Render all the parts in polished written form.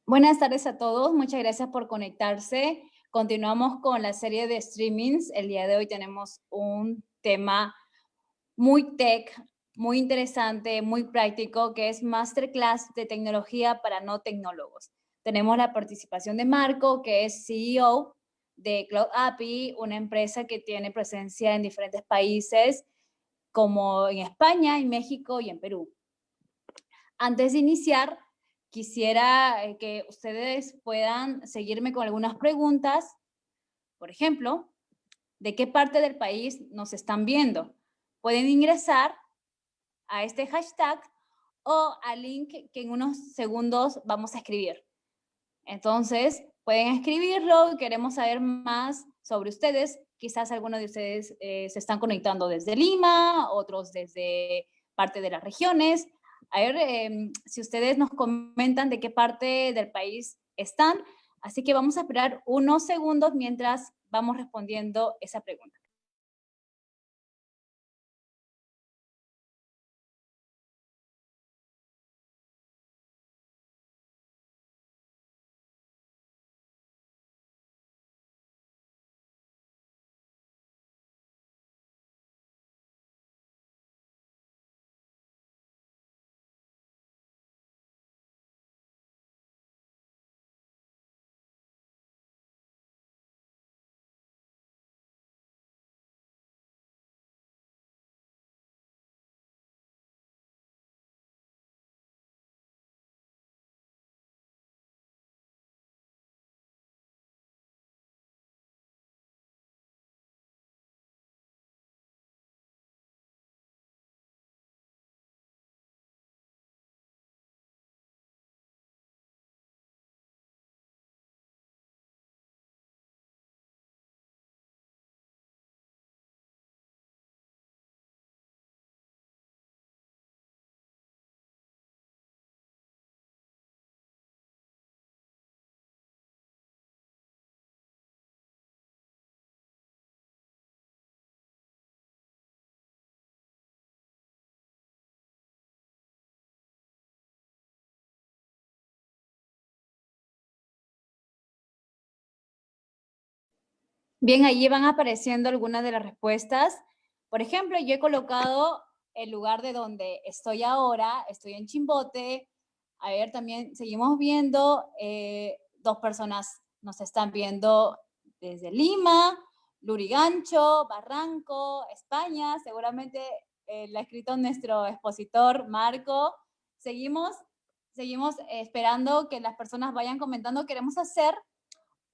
Buenas tardes a todos, muchas gracias por conectarse. Continuamos con la serie de streamings. El día de hoy tenemos un tema muy tech, muy interesante, muy práctico, que es Masterclass de tecnología para no tecnólogos. Tenemos la participación de Marco, que es CEO de Cloud API, una empresa que tiene presencia en diferentes países, como en España, en México y en Perú. Antes de iniciar, quisiera que ustedes puedan seguirme con algunas preguntas. Por ejemplo, ¿de qué parte del país nos están viendo? Pueden ingresar a este hashtag o al link que en unos segundos vamos a escribir. Entonces, pueden escribirlo, queremos saber más sobre ustedes. Quizás algunos de ustedes se están conectando desde Lima, otros desde parte de las regiones. A ver si ustedes nos comentan de qué parte del país están. Así que vamos a esperar unos segundos mientras vamos respondiendo esa pregunta. Bien, allí van apareciendo algunas de las respuestas. Por ejemplo, yo he colocado el lugar de donde estoy ahora, estoy en Chimbote. A ver, también seguimos viendo, dos personas nos están viendo desde Lima, Lurigancho, Barranco, España. Seguramente la ha escrito nuestro expositor Marco. Seguimos esperando que las personas vayan comentando. Queremos hacer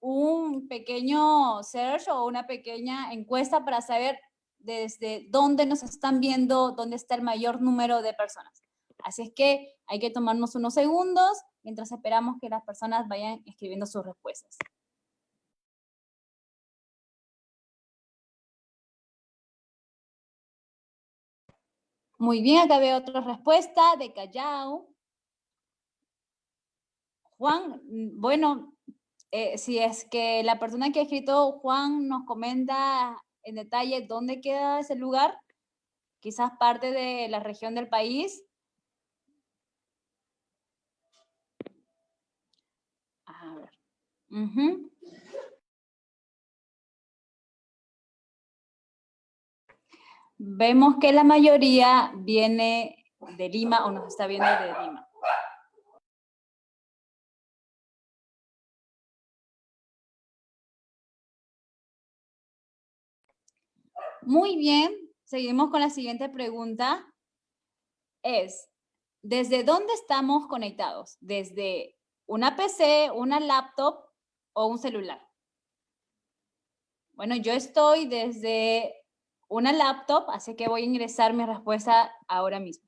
un pequeño search o una pequeña encuesta para saber desde dónde nos están viendo, dónde está el mayor número de personas. Así es que hay que tomarnos unos segundos mientras esperamos que las personas vayan escribiendo sus respuestas. Muy bien, acá veo otra respuesta de Callao. Juan, bueno, si es que la persona que ha escrito Juan nos comenta en detalle dónde queda ese lugar, quizás parte de la región del país. A ver. Vemos que la mayoría viene de Lima o nos está viendo de Lima. Muy bien, seguimos con la siguiente pregunta. Es, ¿desde dónde estamos conectados? ¿Desde una PC, una laptop o un celular? Bueno, yo estoy desde una laptop, así que voy a ingresar mi respuesta ahora mismo.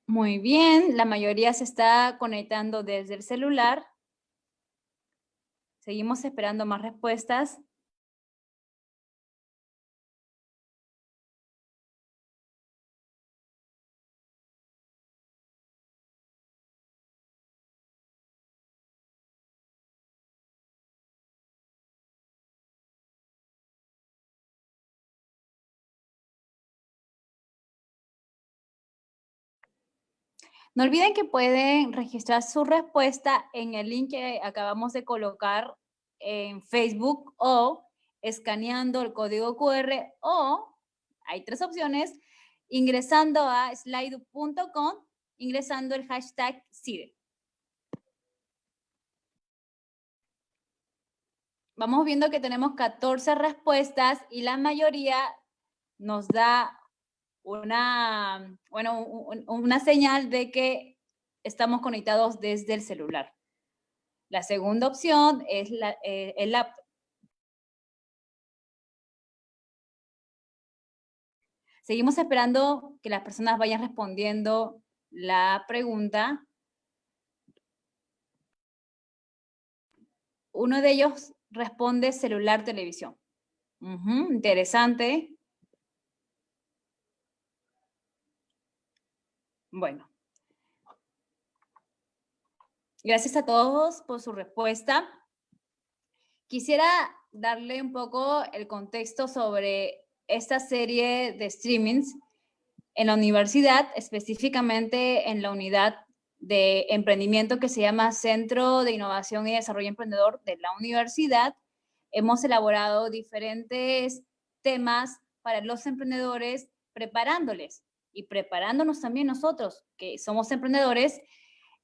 Muy bien, la mayoría se está conectando desde el celular. Seguimos esperando más respuestas. No olviden que pueden registrar su respuesta en el link que acabamos de colocar en Facebook o escaneando el código QR o, hay 3 opciones, ingresando a slido.com, ingresando el hashtag CIDE. Vamos viendo que tenemos 14 respuestas y la mayoría nos da una señal de que estamos conectados desde el celular. La segunda opción es el laptop. Seguimos esperando que las personas vayan respondiendo la pregunta. Uno de ellos responde celular, televisión. Interesante. Bueno. Gracias a todos por su respuesta. Quisiera darle un poco el contexto sobre esta serie de streamings en la universidad, específicamente en la unidad de emprendimiento que se llama Centro de Innovación y Desarrollo Emprendedor de la universidad. Hemos elaborado diferentes temas para los emprendedores, preparándoles y preparándonos también nosotros, que somos emprendedores,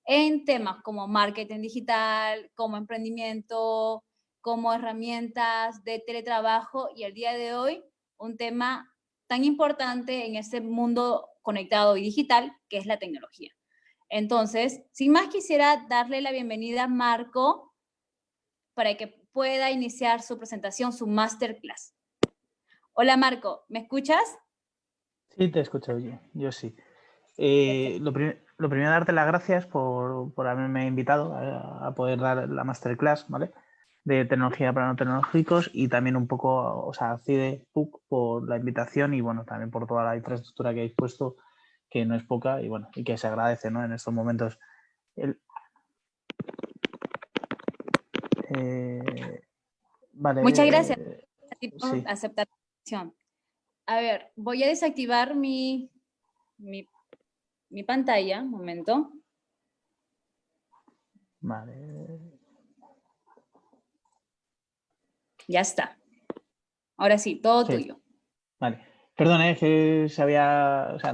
en temas como marketing digital, como emprendimiento, como herramientas de teletrabajo y el día de hoy un tema tan importante en este mundo conectado y digital que es la tecnología. Entonces, sin más quisiera darle la bienvenida a Marco para que pueda iniciar su presentación, su masterclass. Hola Marco, ¿me escuchas? Sí, te escucho yo sí. Lo primero, darte las gracias por haberme invitado a poder dar la masterclass, ¿vale? De tecnología para no tecnológicos y también un poco, o sea, CIDE PUC por la invitación y bueno, también por toda la infraestructura que habéis puesto, que no es poca y bueno, y que se agradece, ¿no? En estos momentos. Vale. Muchas gracias a ti por sí. aceptar la invitación. A ver, voy a desactivar mi pantalla, un momento. Vale. Ya está. Ahora sí, todo tuyo. Vale. Perdón, es que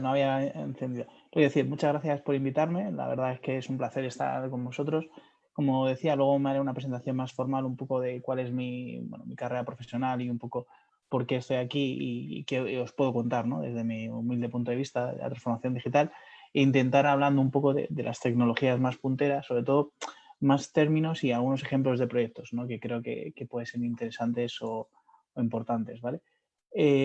no había encendido. Quiero decir, muchas gracias por invitarme. La verdad es que es un placer estar con vosotros. Como decía, luego me haré una presentación más formal un poco de cuál es mi carrera profesional y un poco por qué estoy aquí y qué os puedo contar, ¿no? Desde mi humilde punto de vista de la transformación digital e intentar hablando un poco de las tecnologías más punteras, sobre todo más términos y algunos ejemplos de proyectos, ¿no? Que creo que pueden ser interesantes o importantes, ¿vale?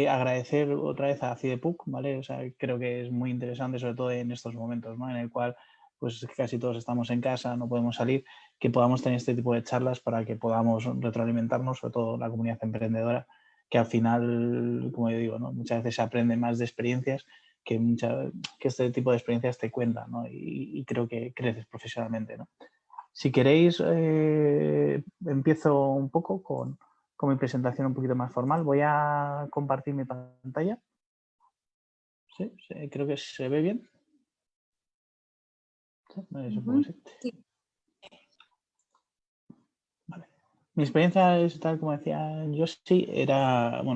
Agradecer otra vez a CIDEPUC, ¿vale? O sea, creo que es muy interesante, sobre todo en estos momentos, ¿no? En el cual pues casi todos estamos en casa, no podemos salir, que podamos tener este tipo de charlas para que podamos retroalimentarnos, sobre todo la comunidad emprendedora, que al final, como yo digo, ¿no? Muchas veces se aprende más de experiencias que este tipo de experiencias te cuentan, ¿no? Y creo que creces profesionalmente, ¿no? Si queréis, empiezo un poco con mi presentación un poquito más formal. Voy a compartir mi pantalla. Sí, creo que se ve bien. Sí, supongo que sí. Sí. Vale. Mi experiencia es tal como decía yo, sí,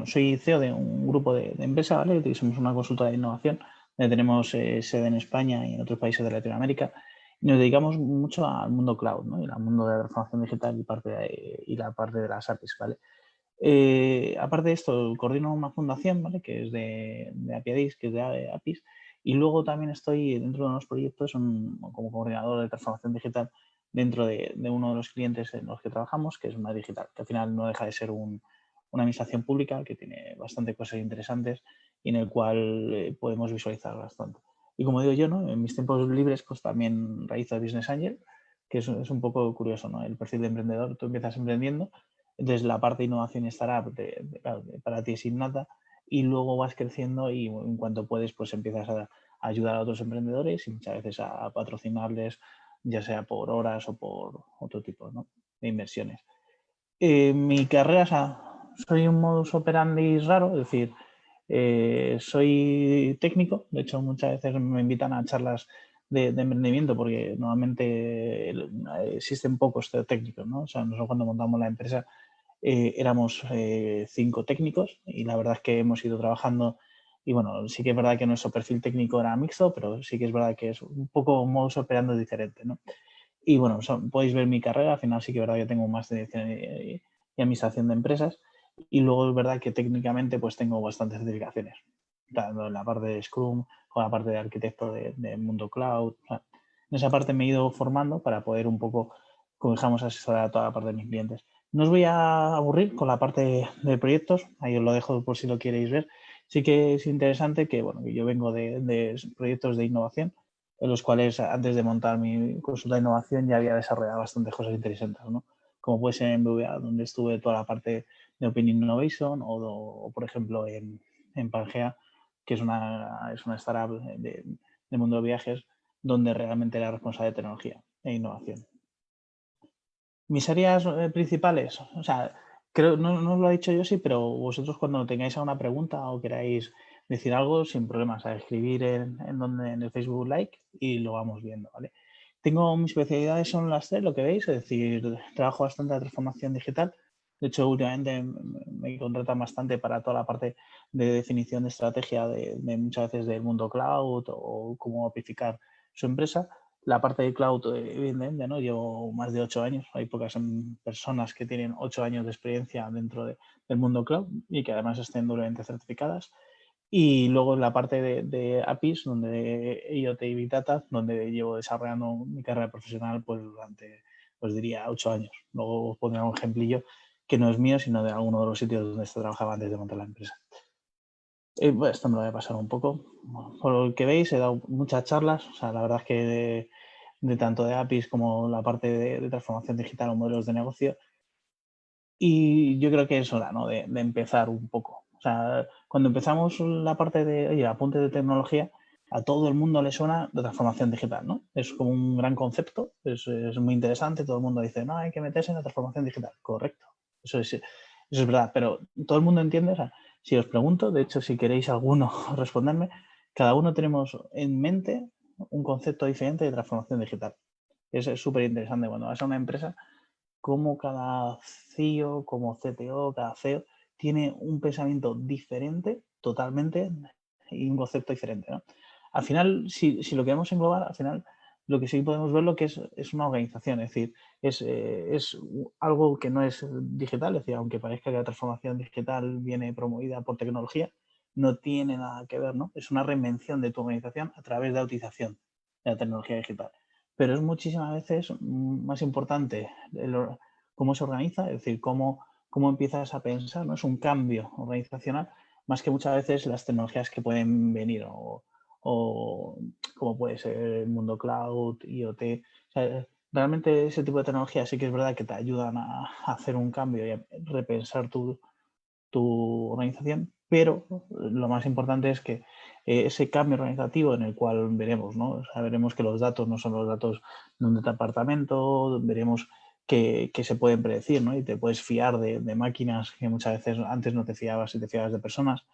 soy CEO de un grupo de empresa, ¿vale? Que somos una consultora de innovación, donde tenemos sede en España y en otros países de Latinoamérica. Y nos dedicamos mucho al mundo cloud, ¿no? Y al mundo de la transformación digital y la parte de las APIs, ¿vale? Aparte de esto, coordino una fundación, ¿vale? Que es de APIs, que es de APIs, y luego también estoy dentro de unos proyectos como coordinador de transformación digital dentro de uno de los clientes en los que trabajamos, que es una digital, que al final no deja de ser una administración pública que tiene bastante cosas interesantes y en el cual podemos visualizar bastante. Y como digo yo, ¿no? En mis tiempos libres pues también realizo Business Angel, que es un poco curioso, ¿no? El perfil de emprendedor, tú empiezas emprendiendo. Entonces, la parte de innovación estará para ti es innata y luego vas creciendo y en cuanto puedes, pues empiezas a ayudar a otros emprendedores y muchas veces a patrocinarles, ya sea por horas o por otro tipo, ¿no? De inversiones. Mi carrera, soy un modus operandi raro, es decir, soy técnico, de hecho muchas veces me invitan a charlas de emprendimiento, porque normalmente existen pocos técnicos, ¿no? O sea, nosotros cuando montamos la empresa éramos 5 técnicos y la verdad es que hemos ido trabajando y bueno, sí que es verdad que nuestro perfil técnico era mixto, pero sí que es verdad que es un poco modus operandi diferente, ¿no? Y bueno, podéis ver mi carrera, al final sí que es verdad que tengo un máster en dirección y administración de empresas y luego es verdad que técnicamente pues tengo bastantes certificaciones, tanto en la parte de Scrum como la parte de arquitecto de mundo cloud. O sea, en esa parte me he ido formando para poder un poco, como dejamos, asesorar a toda la parte de mis clientes. No os voy a aburrir con la parte de proyectos, ahí os lo dejo por si lo queréis ver. Sí que es interesante que, bueno, que yo vengo de proyectos de innovación, en los cuales antes de montar mi consulta de innovación ya había desarrollado bastantes cosas interesantes, ¿no? Como puede ser en BVA, donde estuve toda la parte de Opinion Innovation, o por ejemplo en Pangea, que es una startup de mundo de viajes, donde realmente era responsable de tecnología e innovación. Mis áreas principales, o sea, creo, no os lo he dicho yo sí, pero vosotros cuando tengáis alguna pregunta o queráis decir algo, sin problemas, a escribir en el Facebook Like y lo vamos viendo, ¿vale? Tengo mis especialidades son las 3, lo que veis, es decir, trabajo bastante de transformación digital. De hecho, últimamente me contratan bastante para toda la parte de definición de estrategia de muchas veces del mundo cloud o cómo amplificar su empresa. La parte de cloud, evidentemente, ¿no? Llevo más de 8 años. Hay pocas personas que tienen 8 años de experiencia dentro del mundo cloud y que además estén doblemente certificadas. Y luego en la parte de APIs, donde IoT y Big Data, donde llevo desarrollando mi carrera profesional pues durante, pues diría, 8 años. Luego os pondré un ejemplillo que no es mío, sino de alguno de los sitios donde trabajaba antes de montar la empresa. Bueno, esto me lo voy a pasar un poco. Por lo que veis, he dado muchas charlas. O sea, la verdad es que de tanto de APIs como la parte de transformación digital o modelos de negocio. Y yo creo que es hora, ¿no? de empezar un poco. O sea, cuando empezamos la parte de, oye, apunte de tecnología, a todo el mundo le suena de transformación digital, ¿no? Es como un gran concepto, es muy interesante, todo el mundo dice, no, hay que meterse en la transformación digital. Correcto, eso es verdad, pero todo el mundo entiende, o sea, si os pregunto, de hecho, si queréis alguno responderme, cada uno tenemos en mente un concepto diferente de transformación digital. Es súper interesante cuando vas a una empresa cómo cada CIO, como CTO, cada CEO tiene un pensamiento diferente totalmente y un concepto diferente, ¿no? Al final, si lo queremos englobar, al final lo que sí podemos ver lo que es una organización, es decir, es algo que no es digital, es decir, aunque parezca que la transformación digital viene promovida por tecnología, no tiene nada que ver, ¿no? Es una reinvención de tu organización a través de la utilización de la tecnología digital. Pero es muchísimas veces más importante cómo se organiza, es decir, cómo empiezas a pensar, ¿no? Es un cambio organizacional, más que muchas veces las tecnologías que pueden venir o como puede ser el mundo cloud, IoT. O sea, realmente ese tipo de tecnologías sí que es verdad que te ayudan a hacer un cambio y a repensar tu organización, pero lo más importante es que ese cambio organizativo en el cual veremos, ¿no? O sea, veremos que los datos no son los datos de un departamento, veremos que se pueden predecir, ¿no? Y te puedes fiar de máquinas que muchas veces antes no te fiabas y te fiabas de personas.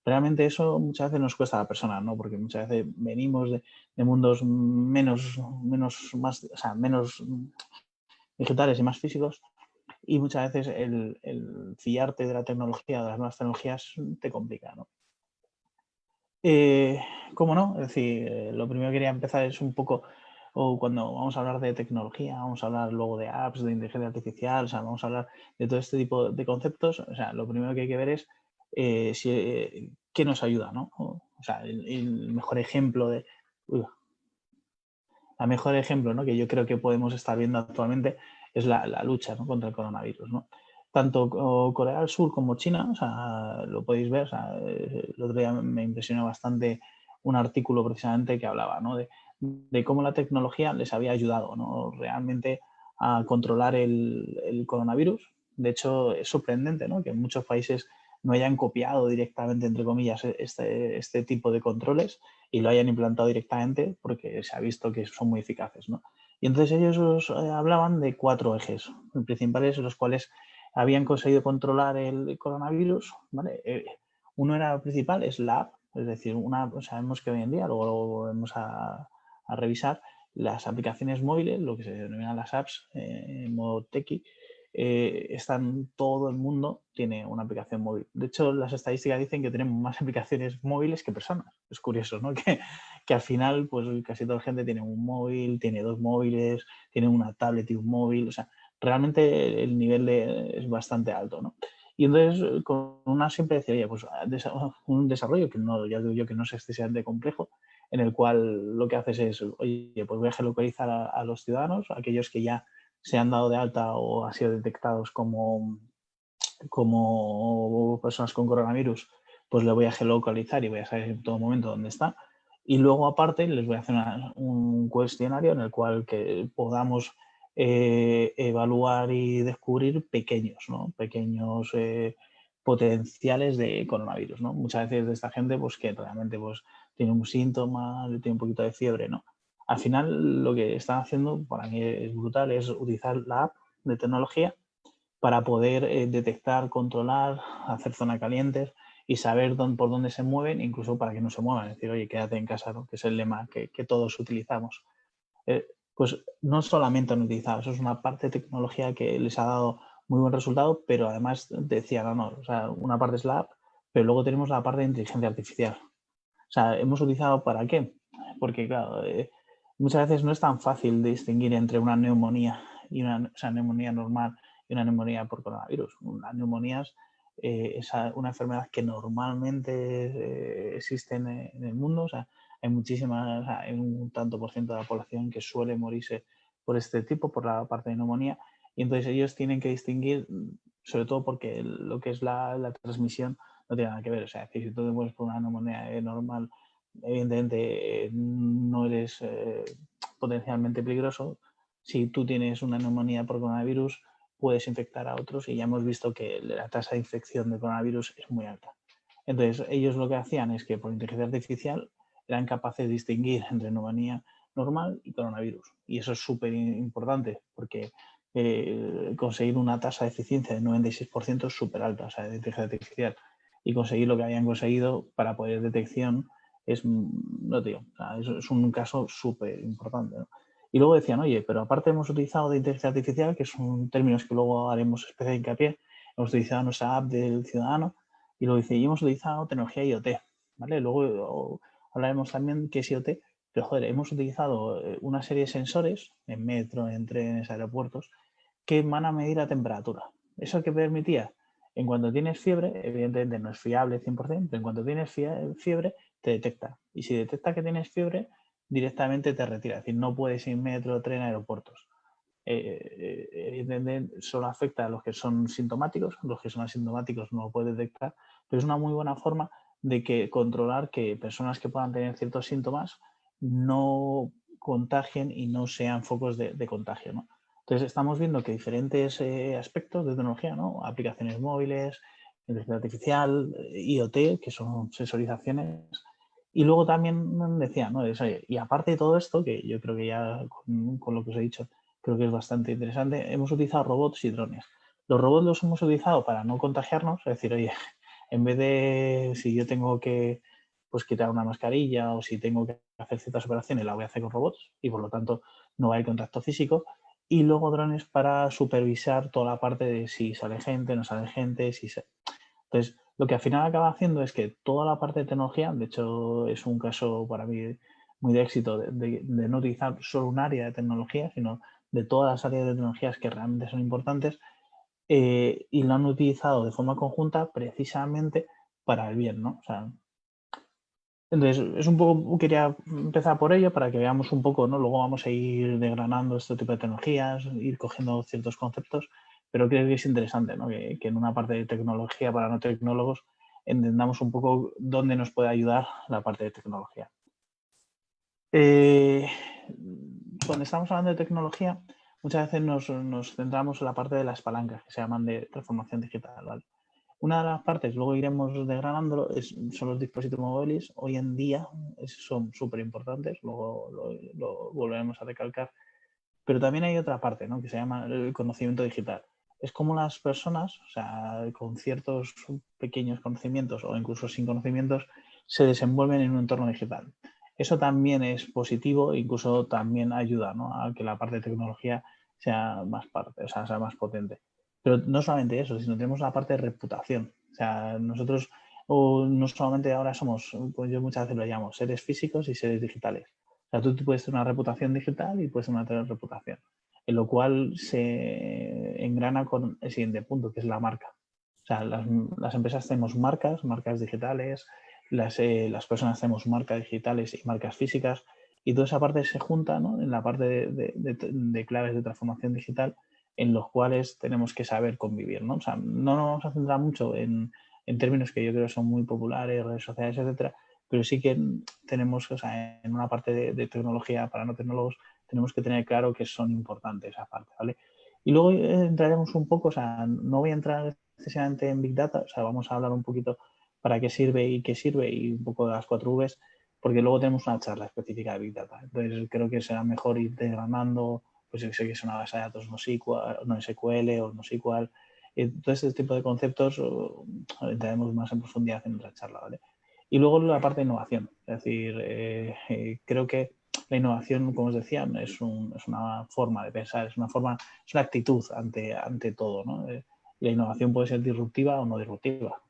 Realmente eso muchas veces nos cuesta a la persona, ¿no? Porque muchas veces venimos de mundos más, o sea, menos digitales y más físicos y muchas veces el fiarte de la tecnología, de las nuevas tecnologías, te complica, ¿no? Eh, ¿Cómo no? Es decir, lo primero que quería empezar es un poco, o cuando vamos a hablar de tecnología, vamos a hablar luego de apps, de inteligencia artificial, o sea, vamos a hablar de todo este tipo de conceptos, o sea, lo primero que hay que ver es qué nos ayuda, ¿no? O sea, el mejor ejemplo uy, la mejor ejemplo, ¿no? Que yo creo que podemos estar viendo actualmente es la lucha, ¿no? Contra el coronavirus, ¿no? Tanto Corea del Sur como China, o sea, lo podéis ver, o sea, el otro día me impresionó bastante un artículo precisamente que hablaba, ¿no? De cómo la tecnología les había ayudado, ¿no? Realmente a controlar el coronavirus. De hecho, es sorprendente, ¿no? Que en muchos países no hayan copiado directamente, entre comillas, este tipo de controles y lo hayan implantado directamente porque se ha visto que son muy eficaces, ¿no? Y entonces ellos hablaban de 4 ejes principales, los cuales habían conseguido controlar el coronavirus, ¿vale? Uno era el principal, es la app, es decir, sabemos que hoy en día, luego vamos a a revisar, las aplicaciones móviles, lo que se denominan las apps en modo techie, todo el mundo tiene una aplicación móvil. De hecho, las estadísticas dicen que tenemos más aplicaciones móviles que personas. Es curioso, ¿no? Que al final, pues casi toda la gente tiene un móvil, tiene 2 móviles, tiene una tablet y un móvil. O sea, realmente el nivel es bastante alto, ¿no? Y entonces, con una simple decir, oye, pues un desarrollo que no, ya digo yo que no es excesivamente complejo, en el cual lo que haces es, oye, pues voy a geolocalizar a los ciudadanos, aquellos que ya se han dado de alta o han sido detectados como personas con coronavirus, pues le voy a geolocalizar y voy a saber en todo momento dónde está. Y luego, aparte, les voy a hacer un cuestionario en el cual que podamos evaluar y descubrir pequeños potenciales de coronavirus, ¿no? Muchas veces de esta gente, pues que realmente pues, tiene un síntoma, tiene un poquito de fiebre, ¿no? Al final, lo que están haciendo, para mí es brutal, es utilizar la app de tecnología para poder detectar, controlar, hacer zona calientes y saber por dónde se mueven, incluso para que no se muevan. Es decir, oye, quédate en casa, ¿no? Que es el lema que todos utilizamos. Pues no solamente han utilizado, eso es una parte de tecnología que les ha dado muy buen resultado, pero además decía, no, o sea, una parte es la app, pero luego tenemos la parte de inteligencia artificial. O sea, ¿hemos utilizado para qué? Porque, claro, muchas veces no es tan fácil distinguir entre una neumonía y neumonía normal y una neumonía por coronavirus. Una neumonía es una enfermedad que normalmente existe en el mundo. O sea, hay muchísimas, o sea, hay un tanto por ciento de la población que suele morirse por este tipo, por la parte de neumonía. Y entonces ellos tienen que distinguir, sobre todo porque lo que es la transmisión no tiene nada que ver. O sea, si tú te mueres por una neumonía normal, evidentemente no eres potencialmente peligroso. Si tú tienes una neumonía por coronavirus, puedes infectar a otros y ya hemos visto que la tasa de infección de coronavirus es muy alta. Entonces, ellos lo que hacían es que por inteligencia artificial eran capaces de distinguir entre neumonía normal y coronavirus. Y eso es súper importante porque conseguir una tasa de eficiencia de 96% es súper alta, o sea, de inteligencia artificial. Y conseguir lo que habían conseguido para poder detección no digo, o sea, es un caso súper importante, ¿no? Y luego decían, oye, pero aparte hemos utilizado de inteligencia artificial, que son términos que luego haremos especial hincapié, hemos utilizado nuestra app del ciudadano, y luego dice, y hemos utilizado tecnología IoT, ¿vale? Luego hablaremos también qué es IoT, pero joder, hemos utilizado una serie de sensores en metro, en trenes, aeropuertos, que van a medir la temperatura. ¿Eso qué permitía? En cuanto tienes fiebre, evidentemente no es fiable 100%, pero en cuanto tienes fiebre, te detecta. Y si detecta que tienes fiebre, directamente te retira. Es decir, no puedes ir metro, tren, aeropuertos. Evidentemente solo afecta a los que son sintomáticos, los que son asintomáticos no lo puedes detectar, pero es una muy buena forma de controlar que personas que puedan tener ciertos síntomas no contagien y no sean focos de contagio, ¿no? Entonces estamos viendo que diferentes aspectos de tecnología, ¿no? Aplicaciones móviles, inteligencia artificial, IoT, que son sensorizaciones, y luego también decía, ¿no? Y aparte de todo esto, que yo creo que ya con lo que os he dicho, creo que es bastante interesante, hemos utilizado robots y drones. Los robots los hemos utilizado para no contagiarnos, es decir, oye, en vez de si yo tengo que pues quitar una mascarilla o si tengo que hacer ciertas operaciones, la voy a hacer con robots y por lo tanto no va a haber contacto físico. Y luego drones para supervisar toda la parte de si sale gente, no sale gente, Entonces, lo que al final acaba haciendo es que toda la parte de tecnología, de hecho es un caso para mí muy de éxito de no utilizar solo un área de tecnología, sino de todas las áreas de tecnologías que realmente son importantes, y lo han utilizado de forma conjunta precisamente para el bien, ¿no? O sea, entonces, es un poco, quería empezar por ello para que veamos un poco, ¿no? Luego vamos a ir desgranando este tipo de tecnologías, ir cogiendo ciertos conceptos, pero creo que es interesante, ¿no? Que en una parte de tecnología para no tecnólogos entendamos un poco dónde nos puede ayudar la parte de tecnología. Cuando estamos hablando de tecnología, muchas veces nos centramos en la parte de las palancas que se llaman de transformación digital, ¿vale? Una de las partes, luego iremos desgranándolo, son los dispositivos móviles. Hoy en día son súper importantes, luego lo volveremos a recalcar. Pero también hay otra parte, ¿no? Que se llama el conocimiento digital. Es como las personas, o sea, con ciertos pequeños conocimientos o incluso sin conocimientos, se desenvuelven en un entorno digital. Eso también es positivo, incluso también ayuda, ¿no?, a que la parte de tecnología sea más parte, o sea, sea más potente. Pero no solamente eso, sino tenemos la parte de reputación. O sea, nosotros no solamente ahora somos, pues yo muchas veces lo llamo, seres físicos y seres digitales. O sea, tú puedes tener una reputación digital y puedes tener una reputación, en lo cual se engrana con el siguiente punto, que es la marca. O sea, las empresas tenemos marcas digitales, las personas tenemos marcas digitales y marcas físicas, y toda esa parte se junta, ¿no?, en la parte de claves de transformación digital, en los cuales tenemos que saber convivir, ¿no? O sea, no nos vamos a centrar mucho en términos que yo creo son muy populares, redes sociales, etcétera, pero sí que tenemos, o sea, en una parte de tecnología para no tecnólogos, tenemos que tener claro que son importantes esa parte, ¿vale? Y luego entraremos un poco, o sea, no voy a entrar excesivamente en Big Data, o sea, vamos a hablar un poquito para qué sirve y un poco de las 4 Vs, porque luego tenemos una charla específica de Big Data. Entonces creo que será mejor ir desgranando, pues yo sé que es una base de datos no SQL o NoSQL. Entonces este tipo de conceptos entraremos más en profundidad en otra charla, ¿vale? Y luego la parte de innovación, es decir, creo que la innovación, como os decía, es una forma de pensar, es una actitud ante todo, ¿no? La innovación puede ser disruptiva o no disruptiva.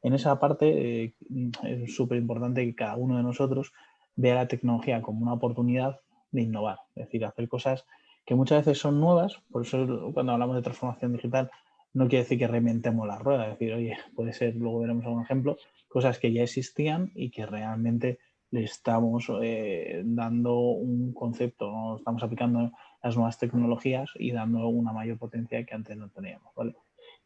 En esa parte es súper importante que cada uno de nosotros vea la tecnología como una oportunidad de innovar, es decir, hacer cosas que muchas veces son nuevas. Por eso cuando hablamos de transformación digital no quiere decir que reinventemos la rueda, es decir, oye, puede ser, luego veremos algún ejemplo, cosas que ya existían y que realmente le estamos dando un concepto, ¿no?, estamos aplicando las nuevas tecnologías y dando una mayor potencia que antes no teníamos, ¿vale?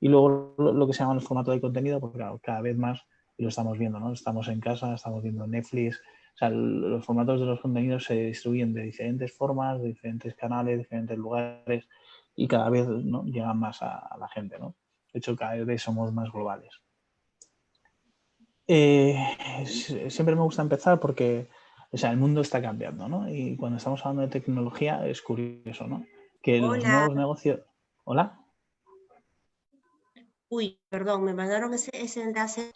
Y luego lo que se llama el formato de contenido, porque claro, cada vez más, y lo estamos viendo, ¿no?, estamos en casa, estamos viendo Netflix, o sea, los formatos de los contenidos se distribuyen de diferentes formas, de diferentes canales, de diferentes lugares, y cada vez, ¿no?, llegan más a la gente, ¿no? De hecho, cada vez somos más globales. Siempre me gusta empezar porque, o sea, el mundo está cambiando, ¿no? Y cuando estamos hablando de tecnología es curioso, ¿no?, que los Hola. nuevos negocios... ¿Hola? Uy, perdón, me mandaron ese enlace.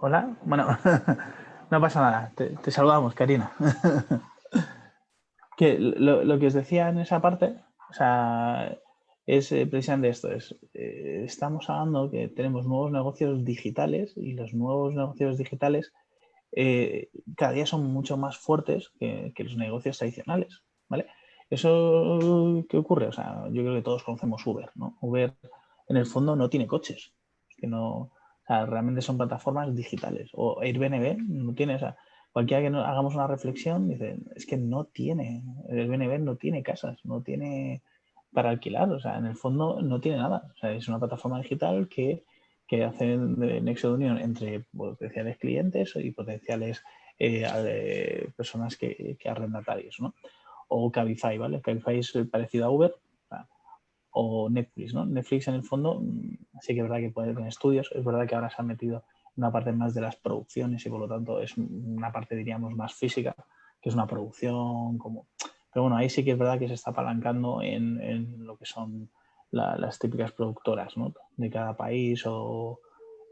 Hola, bueno, no pasa nada, te saludamos, Karina. Que lo que os decía en esa parte, o sea, es precisamente esto, estamos hablando que tenemos nuevos negocios digitales y los nuevos negocios digitales cada día son mucho más fuertes que los negocios tradicionales, ¿vale? ¿Eso qué ocurre? O sea, yo creo que todos conocemos Uber, ¿no? Uber en el fondo no tiene coches, es que no, o sea, realmente son plataformas digitales. O Airbnb no tiene, o sea, cualquiera que hagamos una reflexión dice, es que no tiene, Airbnb no tiene casas, no tiene para alquilar, o sea, en el fondo no tiene nada. O sea, es una plataforma digital que hacen de nexo de unión entre potenciales clientes y potenciales personas que arrendatarios, ¿no? O Cabify, ¿vale? Cabify es parecido a Uber, o Netflix, ¿no? Netflix en el fondo sí que es verdad que puede tener estudios, es verdad que ahora se han metido en una parte más de las producciones y por lo tanto es una parte, diríamos, más física, que es una producción como... Pero bueno, ahí sí que es verdad que se está apalancando en lo que son las típicas productoras, ¿no?, de cada país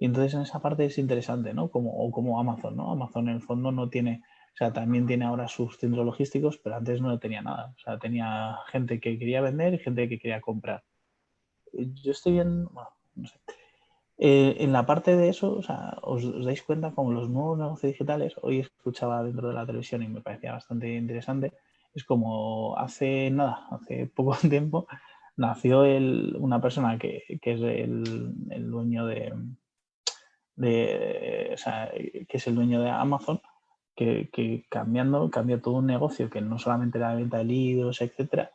y entonces en esa parte es interesante, ¿no? Como Amazon, ¿no? Amazon en el fondo no tiene, o sea, también tiene ahora sus centros logísticos, pero antes no tenía nada. O sea, tenía gente que quería vender y gente que quería comprar. Yo estoy viendo, bueno, no sé. En la parte de eso, o sea, os dais cuenta como los nuevos negocios digitales, hoy escuchaba dentro de la televisión y me parecía bastante interesante, es como hace poco tiempo, nació una persona que es el dueño o sea, que es el dueño de Amazon, que cambió todo un negocio que no solamente era la venta de libros, etcétera,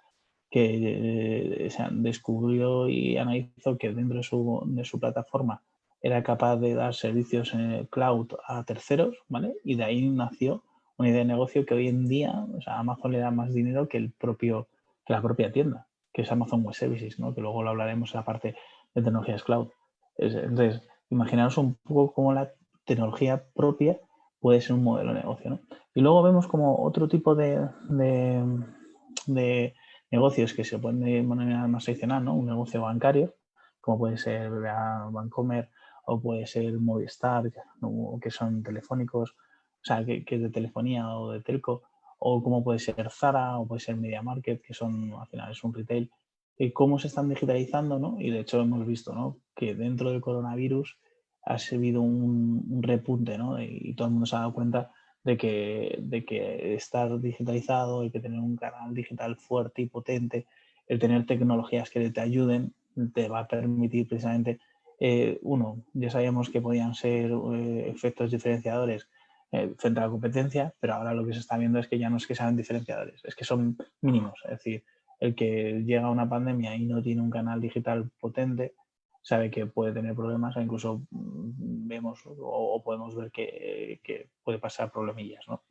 que descubrió y analizó que dentro de su plataforma era capaz de dar servicios en el cloud a terceros, ¿vale? Y de ahí nació una idea de negocio que hoy en día, o sea, Amazon le da más dinero que la propia tienda, que es Amazon Web Services, ¿no? Que luego lo hablaremos en la parte de tecnologías cloud. Entonces, imaginaros un poco cómo la tecnología propia puede ser un modelo de negocio, ¿no? Y luego vemos como otro tipo de negocios que se pueden de manera más tradicional, ¿no? Un negocio bancario, como puede ser BBVA Bancomer o puede ser Movistar, que son telefónicos, o sea, que es de telefonía o de telco, o como puede ser Zara o puede ser Media Market, que son, al final es un retail, cómo se están digitalizando, ¿no? Y de hecho hemos visto, ¿no?, que dentro del coronavirus ha habido un repunte, ¿no? Y todo el mundo se ha dado cuenta de que estar digitalizado, hay que tener un canal digital fuerte y potente, el tener tecnologías que te ayuden, te va a permitir precisamente, uno, ya sabíamos que podían ser efectos diferenciadores frente a la competencia, pero ahora lo que se está viendo es que ya no es que sean diferenciadores, es que son mínimos. Es decir, el que llega a una pandemia y no tiene un canal digital potente sabe que puede tener problemas o incluso vemos o podemos ver que puede pasar problemillas, ¿no?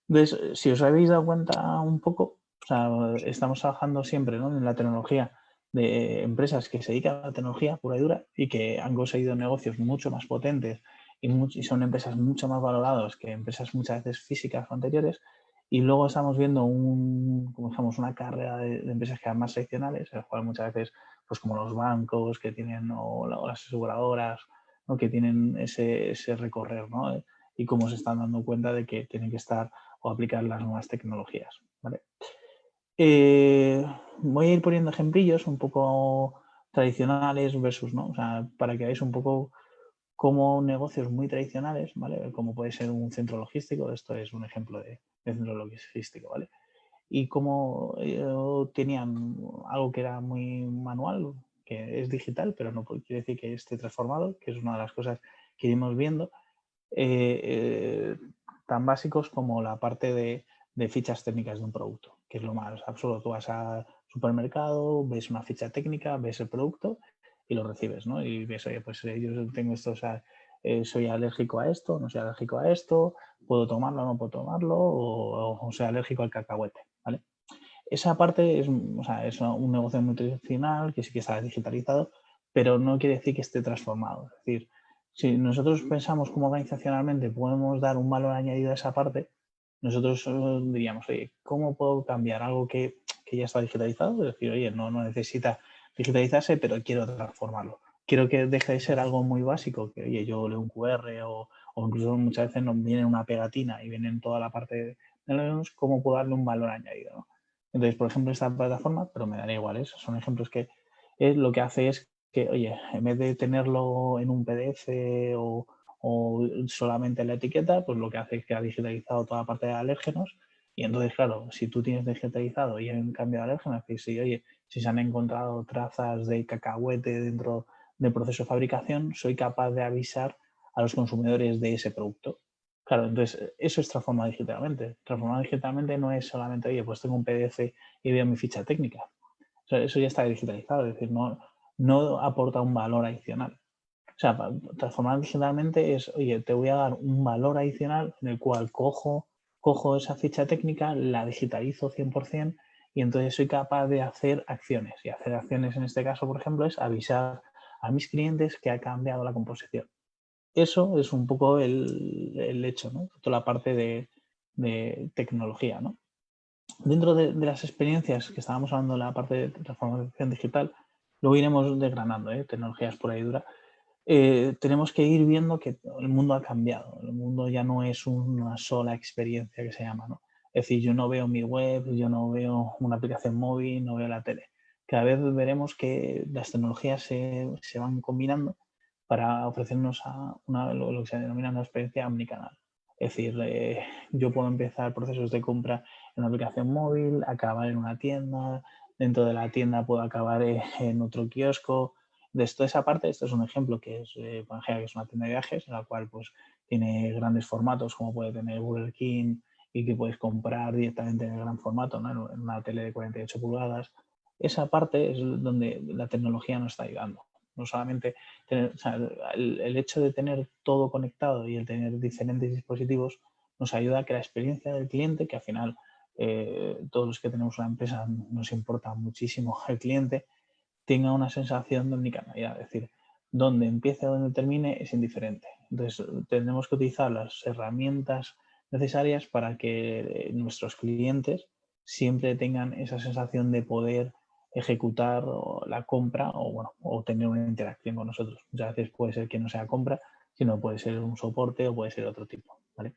Entonces, si os habéis dado cuenta un poco, o sea, estamos trabajando siempre, ¿no?, en la tecnología de empresas que se dedican a la tecnología pura y dura y que han conseguido negocios mucho más potentes y son empresas mucho más valoradas que empresas muchas veces físicas o anteriores. Y luego estamos viendo como digamos, una carrera de empresas que eran más tradicionales, en las cuales muchas veces, pues como los bancos que tienen o las aseguradoras, ¿no?, que tienen ese recorrer, ¿no? Y cómo se están dando cuenta de que tienen que estar o aplicar las nuevas tecnologías, ¿vale? Voy a ir poniendo ejemplillos un poco tradicionales versus, ¿no? O sea, para que veáis un poco cómo negocios muy tradicionales, ¿vale? Como puede ser un centro logístico, esto es un ejemplo de centro logístico, ¿vale? Y cómo tenían algo que era muy manual, que es digital, pero no quiere decir que esté transformado, que es una de las cosas que iremos viendo, tan básicos como la parte de fichas técnicas de un producto, que es lo más absurdo. Tú vas al supermercado, ves una ficha técnica, ves el producto y lo recibes, ¿no? Y ves, oye, pues yo tengo esto, o sea, soy alérgico a esto, no soy alérgico a esto, puedo tomarlo, no puedo tomarlo, o soy alérgico al cacahuete, ¿vale? Esa parte es, o sea, es un negocio muy tradicional que sí que está digitalizado, pero no quiere decir que esté transformado. Es decir, si nosotros pensamos cómo organizacionalmente podemos dar un valor añadido a esa parte, nosotros diríamos, oye, ¿cómo puedo cambiar algo que ya está digitalizado? Es decir, oye, no necesita digitalizarse, pero quiero transformarlo. Quiero que deje de ser algo muy básico, que oye, yo leo un QR o incluso muchas veces nos viene una pegatina y viene en toda la parte de los, ¿cómo puedo darle un valor añadido, ¿no? Entonces, por ejemplo, esta plataforma, pero me daría igual, son ejemplos que lo que hace es que, oye, en vez de tenerlo en un PDF o solamente la etiqueta, pues lo que hace es que ha digitalizado toda la parte de alérgenos. Y entonces, claro, si tú tienes digitalizado y en cambio de alérgenos, que si, oye, si se han encontrado trazas de cacahuete dentro del proceso de fabricación, soy capaz de avisar a los consumidores de ese producto. Claro, entonces eso es transformar digitalmente. Transformar digitalmente no es solamente, oye, pues tengo un PDF y veo mi ficha técnica. O sea, eso ya está digitalizado, es decir, no aporta un valor adicional. O sea, transformar digitalmente es, oye, te voy a dar un valor adicional en el cual cojo esa ficha técnica, la digitalizo 100% y entonces soy capaz de hacer acciones. Y hacer acciones en este caso, por ejemplo, es avisar a mis clientes que ha cambiado la composición. Eso es un poco el hecho, ¿no? Toda la parte de tecnología, ¿no? Dentro de las experiencias que estábamos hablando, la parte de transformación digital, luego iremos desgranando, tecnologías pura y dura. Tenemos que ir viendo que el mundo ha cambiado. El mundo ya no es una sola experiencia que se llama, ¿no? Es decir, yo no veo mi web, yo no veo una aplicación móvil, no veo la tele. Cada vez veremos que las tecnologías se van combinando para ofrecernos lo que se denomina una experiencia omnicanal. Es decir, yo puedo empezar procesos de compra en una aplicación móvil, acabar en una tienda, dentro de la tienda puedo acabar en otro kiosco. De toda esa parte, esto es un ejemplo que es Pangea, que es una tienda de viajes, en la cual pues tiene grandes formatos como puede tener Burger King y que puedes comprar directamente en el gran formato, ¿no?, en una tele de 48 pulgadas. Esa parte es donde la tecnología nos está ayudando. No solamente o sea, el hecho de tener todo conectado y el tener diferentes dispositivos nos ayuda a que la experiencia del cliente, que al final todos los que tenemos una empresa nos importa muchísimo el cliente, tenga una sensación de omnicanalidad. Es decir, donde empiece o donde termine es indiferente. Entonces, tendremos que utilizar las herramientas necesarias para que nuestros clientes siempre tengan esa sensación de poder ejecutar la compra o tener una interacción con nosotros. Muchas veces puede ser que no sea compra, sino puede ser un soporte o puede ser otro tipo, ¿vale?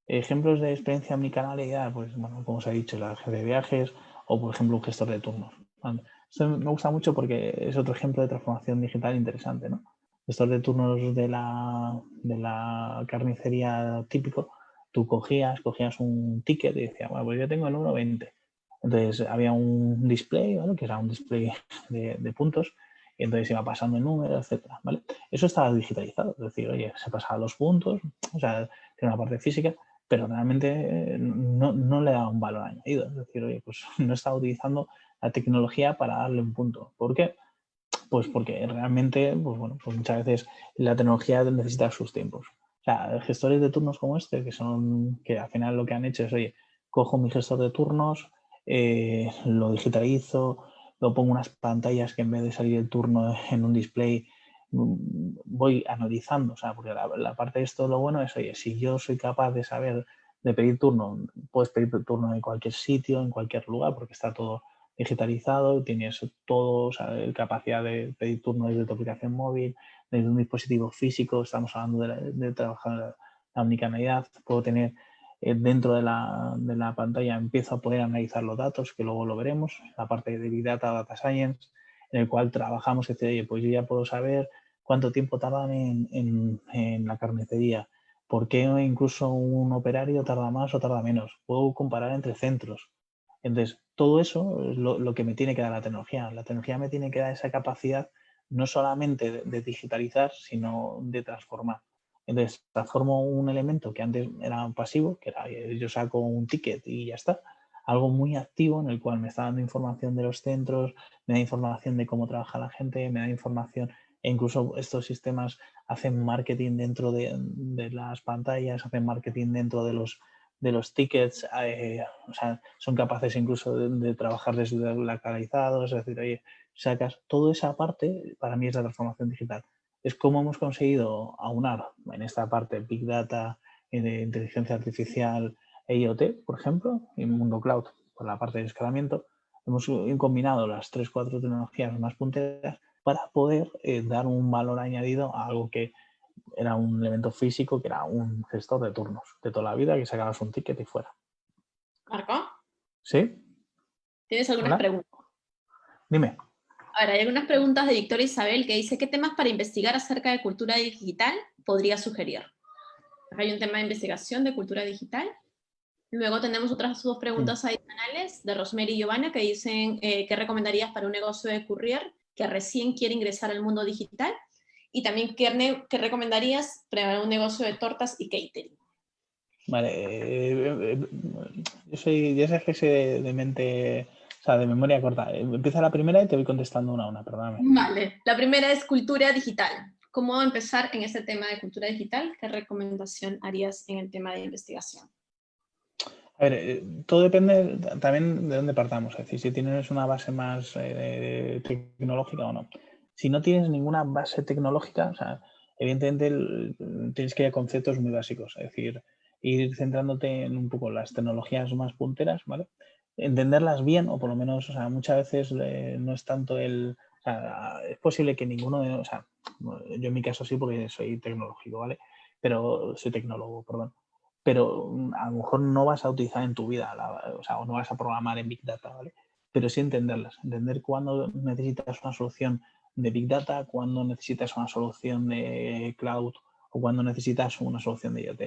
Ejemplos de experiencia omnicanalidad, pues bueno, como os he dicho, la agencia de viajes o por ejemplo un gestor de turnos. ¿Vale? Esto me gusta mucho porque es otro ejemplo de transformación digital interesante, ¿no? Gestor de turnos de la carnicería típico, tú cogías un ticket y decías, bueno, pues yo tengo el número 20. Entonces había un display, ¿vale? Que era un display de puntos, y entonces iba pasando el número, etcétera, ¿vale? Eso estaba digitalizado, es decir, oye, se pasaban los puntos, o sea, tiene una parte física, pero realmente no le da un valor añadido. Es decir, oye, pues no está utilizando la tecnología para darle un punto. ¿Por qué? Pues porque realmente, pues bueno, pues muchas veces la tecnología necesita sus tiempos. O sea, gestores de turnos como este, que al final lo que han hecho es, oye, cojo mi gestor de turnos, lo digitalizo, lo pongo unas pantallas que en vez de salir el turno en un display, voy analizando. O sea, porque la parte de esto, lo bueno es, oye, si yo soy capaz de saber de pedir turno, puedes pedir turno en cualquier sitio, en cualquier lugar, porque está todo digitalizado, tienes todo, o sea, capacidad de pedir turno desde tu aplicación móvil, desde un dispositivo físico, estamos hablando de trabajar la omnicanalidad, puedo tener dentro de la pantalla, empiezo a poder analizar los datos, que luego lo veremos, la parte de Big Data, Data Science, en el cual trabajamos, es decir, oye, pues yo ya puedo saber cuánto tiempo tardan en la carnicería, por qué incluso un operario tarda más o tarda menos, puedo comparar entre centros. Entonces, todo eso es lo que me tiene que dar la tecnología. La tecnología me tiene que dar esa capacidad no solamente de digitalizar, sino de transformar. Entonces, transformo un elemento que antes era pasivo, que era yo saco un ticket y ya está, algo muy activo en el cual me está dando información de los centros, me da información de cómo trabaja la gente, me da información, e incluso estos sistemas hacen marketing dentro de las pantallas, hacen marketing dentro de los tickets, o sea, son capaces incluso de trabajar desde localizados, es decir, oye, sacas toda esa parte, para mí es la transformación digital. Es cómo hemos conseguido aunar en esta parte Big Data, de inteligencia artificial e IoT, por ejemplo, en Mundo Cloud, por la parte de escalamiento, hemos combinado las 3-4 tecnologías más punteras para poder dar un valor añadido a algo que era un elemento físico, que era un gestor de turnos de toda la vida, que sacabas un ticket y fuera. Marco, ¿Sí? ¿tienes algunas ¿Hola? preguntas? Dime. Ahora, hay algunas preguntas de Victoria Isabel que dice, ¿qué temas para investigar acerca de cultura digital podría sugerir? Acá hay un tema de investigación de cultura digital. Luego tenemos otras dos preguntas adicionales de Rosemary y Giovanna que dicen, ¿qué recomendarías para un negocio de courier que recién quiere ingresar al mundo digital? Y también, ¿qué recomendarías para un negocio de tortas y catering? Vale. Yo sé que sé de mente, o sea, de memoria corta. Empieza la primera y te voy contestando una a una, perdóname. Vale. La primera es cultura digital. ¿Cómo empezar en este tema de cultura digital? ¿Qué recomendación harías en el tema de investigación? A ver, todo depende también de dónde partamos. Es decir, si tienes una base más tecnológica o no. Si no tienes ninguna base tecnológica, o sea, evidentemente tienes que ir a conceptos muy básicos. Es decir, ir centrándote en un poco las tecnologías más punteras, ¿vale? Entenderlas bien, o por lo menos, o sea, muchas veces no es tanto o sea, es posible que ninguno de, o sea, yo en mi caso sí porque soy tecnológico, ¿vale? Pero soy tecnólogo, perdón, pero a lo mejor no vas a utilizar en tu vida, o sea, o no vas a programar en Big Data, ¿vale? Pero sí entenderlas, entender cuándo necesitas una solución de Big Data, cuándo necesitas una solución de Cloud o cuándo necesitas una solución de IoT.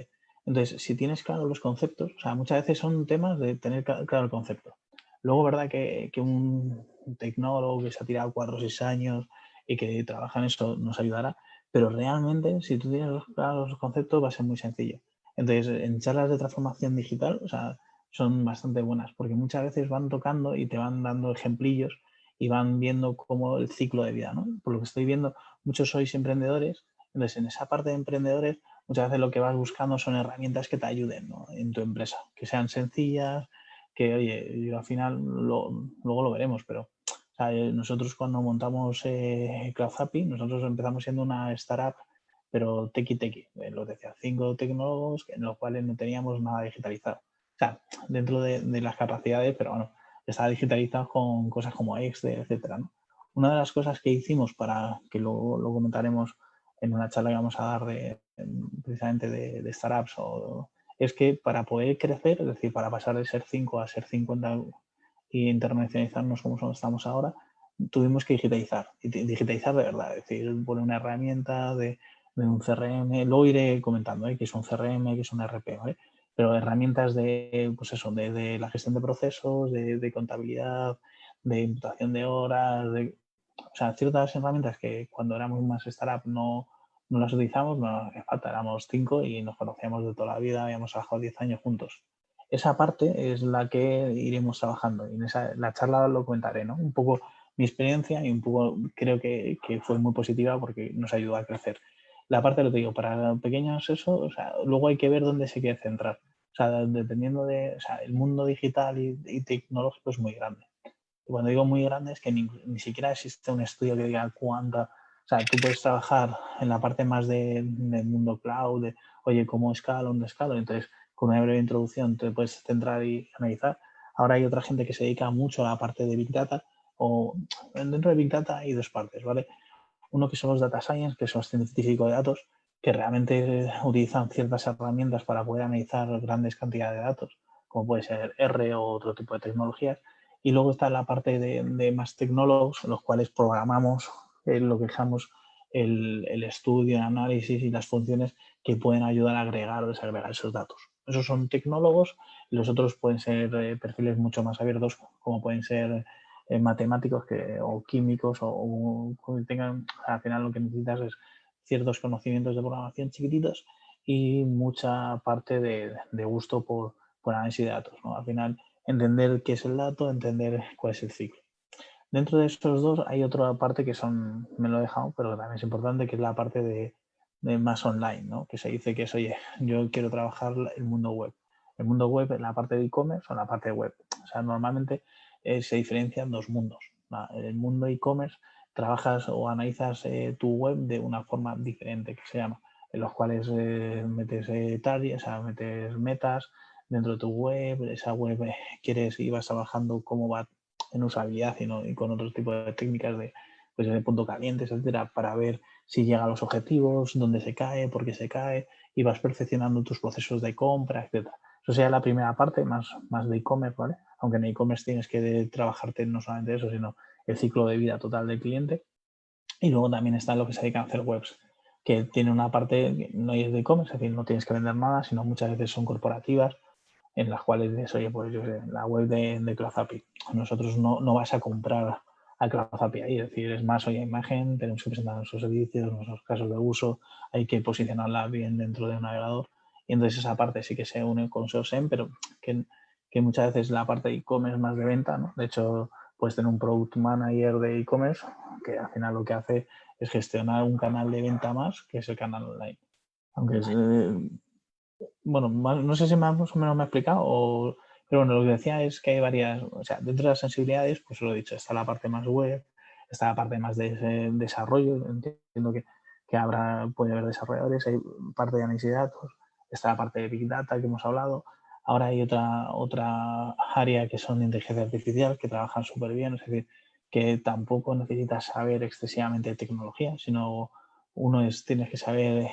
Entonces, si tienes claro los conceptos, o sea, muchas veces son temas de tener claro el concepto. Luego, verdad que un tecnólogo que se ha tirado 4 o 6 años y que trabaja en eso nos ayudará, pero realmente, si tú tienes claros los conceptos, va a ser muy sencillo. Entonces, en charlas de transformación digital, o sea, son bastante buenas, porque muchas veces van tocando y te van dando ejemplillos y van viendo cómo el ciclo de vida, ¿no? Por lo que estoy viendo, muchos sois emprendedores, entonces en esa parte de emprendedores, muchas veces lo que vas buscando son herramientas que te ayuden, ¿no? En tu empresa, que sean sencillas, que, oye, yo al final luego lo veremos, pero o sea, nosotros cuando montamos CloudHappy, nosotros empezamos siendo una startup pero tequi, lo decía, 5 tecnólogos en los cuales no teníamos nada digitalizado. O sea, dentro de las capacidades, pero bueno, está digitalizado con cosas como Excel, etcétera, ¿no? Una de las cosas que hicimos para que lo comentaremos en una charla que vamos a dar precisamente de startups, es que para poder crecer, es decir, para pasar de ser 5 a ser 50 y internacionalizarnos como estamos ahora, tuvimos que digitalizar, y digitalizar de verdad, es decir, poner una herramienta de un CRM, lo iré comentando, que es un CRM, que es un RP, ¿vale? Pero herramientas de, pues eso, de la gestión de procesos, de contabilidad, de imputación de horas, o sea, ciertas herramientas que cuando éramos más startup no las utilizamos, no nos hacía falta, éramos 5 y nos conocíamos de toda la vida, habíamos trabajado 10 años juntos. Esa parte es la que iremos trabajando y en la charla lo comentaré, ¿no? Un poco mi experiencia y un poco creo que fue muy positiva porque nos ayudó a crecer. La parte, lo digo, para pequeños eso, o sea, luego hay que ver dónde se quiere centrar. O sea, dependiendo o sea, el mundo digital y tecnológico es muy grande. Y cuando digo muy grande es que ni siquiera existe un estudio que diga cuánta, o sea, tú puedes trabajar en la parte más del mundo cloud, de, oye, ¿cómo escalo? ¿Dónde escalo? Entonces, con una breve introducción te puedes centrar y analizar. Ahora hay otra gente que se dedica mucho a la parte de Big Data, o dentro de Big Data hay dos partes, ¿vale? Uno que son los Data Science, que son los científicos de datos, que realmente utilizan ciertas herramientas para poder analizar grandes cantidades de datos, como puede ser R o otro tipo de tecnologías. Y luego está la parte de más tecnólogos, los cuales programamos lo que dejamos el estudio, el análisis y las funciones que pueden ayudar a agregar o desagregar esos datos. Esos son tecnólogos, y los otros pueden ser perfiles mucho más abiertos, como pueden ser matemáticos o químicos o que tengan, al final lo que necesitas es ciertos conocimientos de programación chiquititos y mucha parte de gusto por análisis de datos, ¿no? Al final, entender qué es el dato, entender cuál es el ciclo. Dentro de estos dos hay otra parte que me lo he dejado, pero también es importante, que es la parte de más online, ¿no? Que se dice que es, oye, yo quiero trabajar el mundo web. El mundo web es la parte de e-commerce o la parte de web. O sea, normalmente se diferencian dos mundos. El mundo e-commerce trabajas o analizas tu web de una forma diferente, que se llama, en los cuales metes targets, o sea, metes metas dentro de tu web, esa web quieres y vas trabajando cómo va en usabilidad y con otro tipo de técnicas de punto calientes, etcétera, para ver si llega a los objetivos, dónde se cae, por qué se cae, y vas perfeccionando tus procesos de compra, etcétera. Eso sería la primera parte, más de e-commerce, ¿vale? Aunque en e-commerce tienes que trabajarte no solamente eso, sino el ciclo de vida total del cliente. Y luego también está lo que se dedica a hacer webs, que tiene una parte que no es de e-commerce, es decir, no tienes que vender nada, sino muchas veces son corporativas, en las cuales dices, oye, pues yo sé, la web de CloudAPI. Nosotros no vas a comprar a CloudAPI ahí, es decir, es más, oye, imagen, tenemos que presentar nuestros servicios, nuestros casos de uso, hay que posicionarla bien dentro de un navegador. Y entonces esa parte sí que se une con SEOSEM, pero que muchas veces la parte de e-commerce más de venta, ¿no? De hecho, puedes tener un product manager de e-commerce que al final lo que hace es gestionar un canal de venta más, que es el canal online. Aunque es, bueno, no sé si más o menos me ha explicado, pero bueno, lo que decía es que hay varias, o sea, dentro de las sensibilidades, pues lo he dicho, está la parte más web, está la parte más de desarrollo, entiendo que puede haber desarrolladores, hay parte de análisis de datos, está la parte de Big Data que hemos hablado, ahora hay otra área que son de inteligencia artificial que trabajan súper bien, es decir, que tampoco necesitas saber excesivamente de tecnología, sino tienes que saber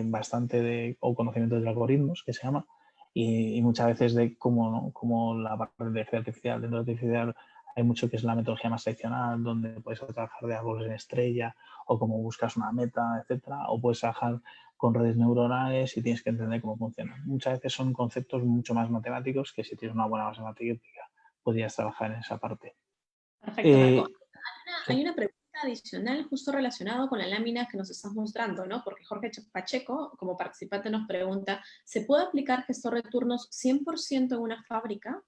bastante o conocimientos de algoritmos, que se llama, y muchas veces de cómo la parte de inteligencia artificial. Dentro de artificial hay mucho que es la metodología más tradicional, donde puedes trabajar de árboles en estrella, o cómo buscas una meta, etcétera, o puedes trabajar con redes neuronales y tienes que entender cómo funcionan. Muchas veces son conceptos mucho más matemáticos que si tienes una buena base matemática podrías trabajar en esa parte. Perfecto, Marco. Hay Sí. una pregunta adicional justo relacionado con la lámina que nos estás mostrando, ¿no? Porque Jorge Pacheco, como participante, nos pregunta, ¿se puede aplicar gestor de turnos 100% en una fábrica?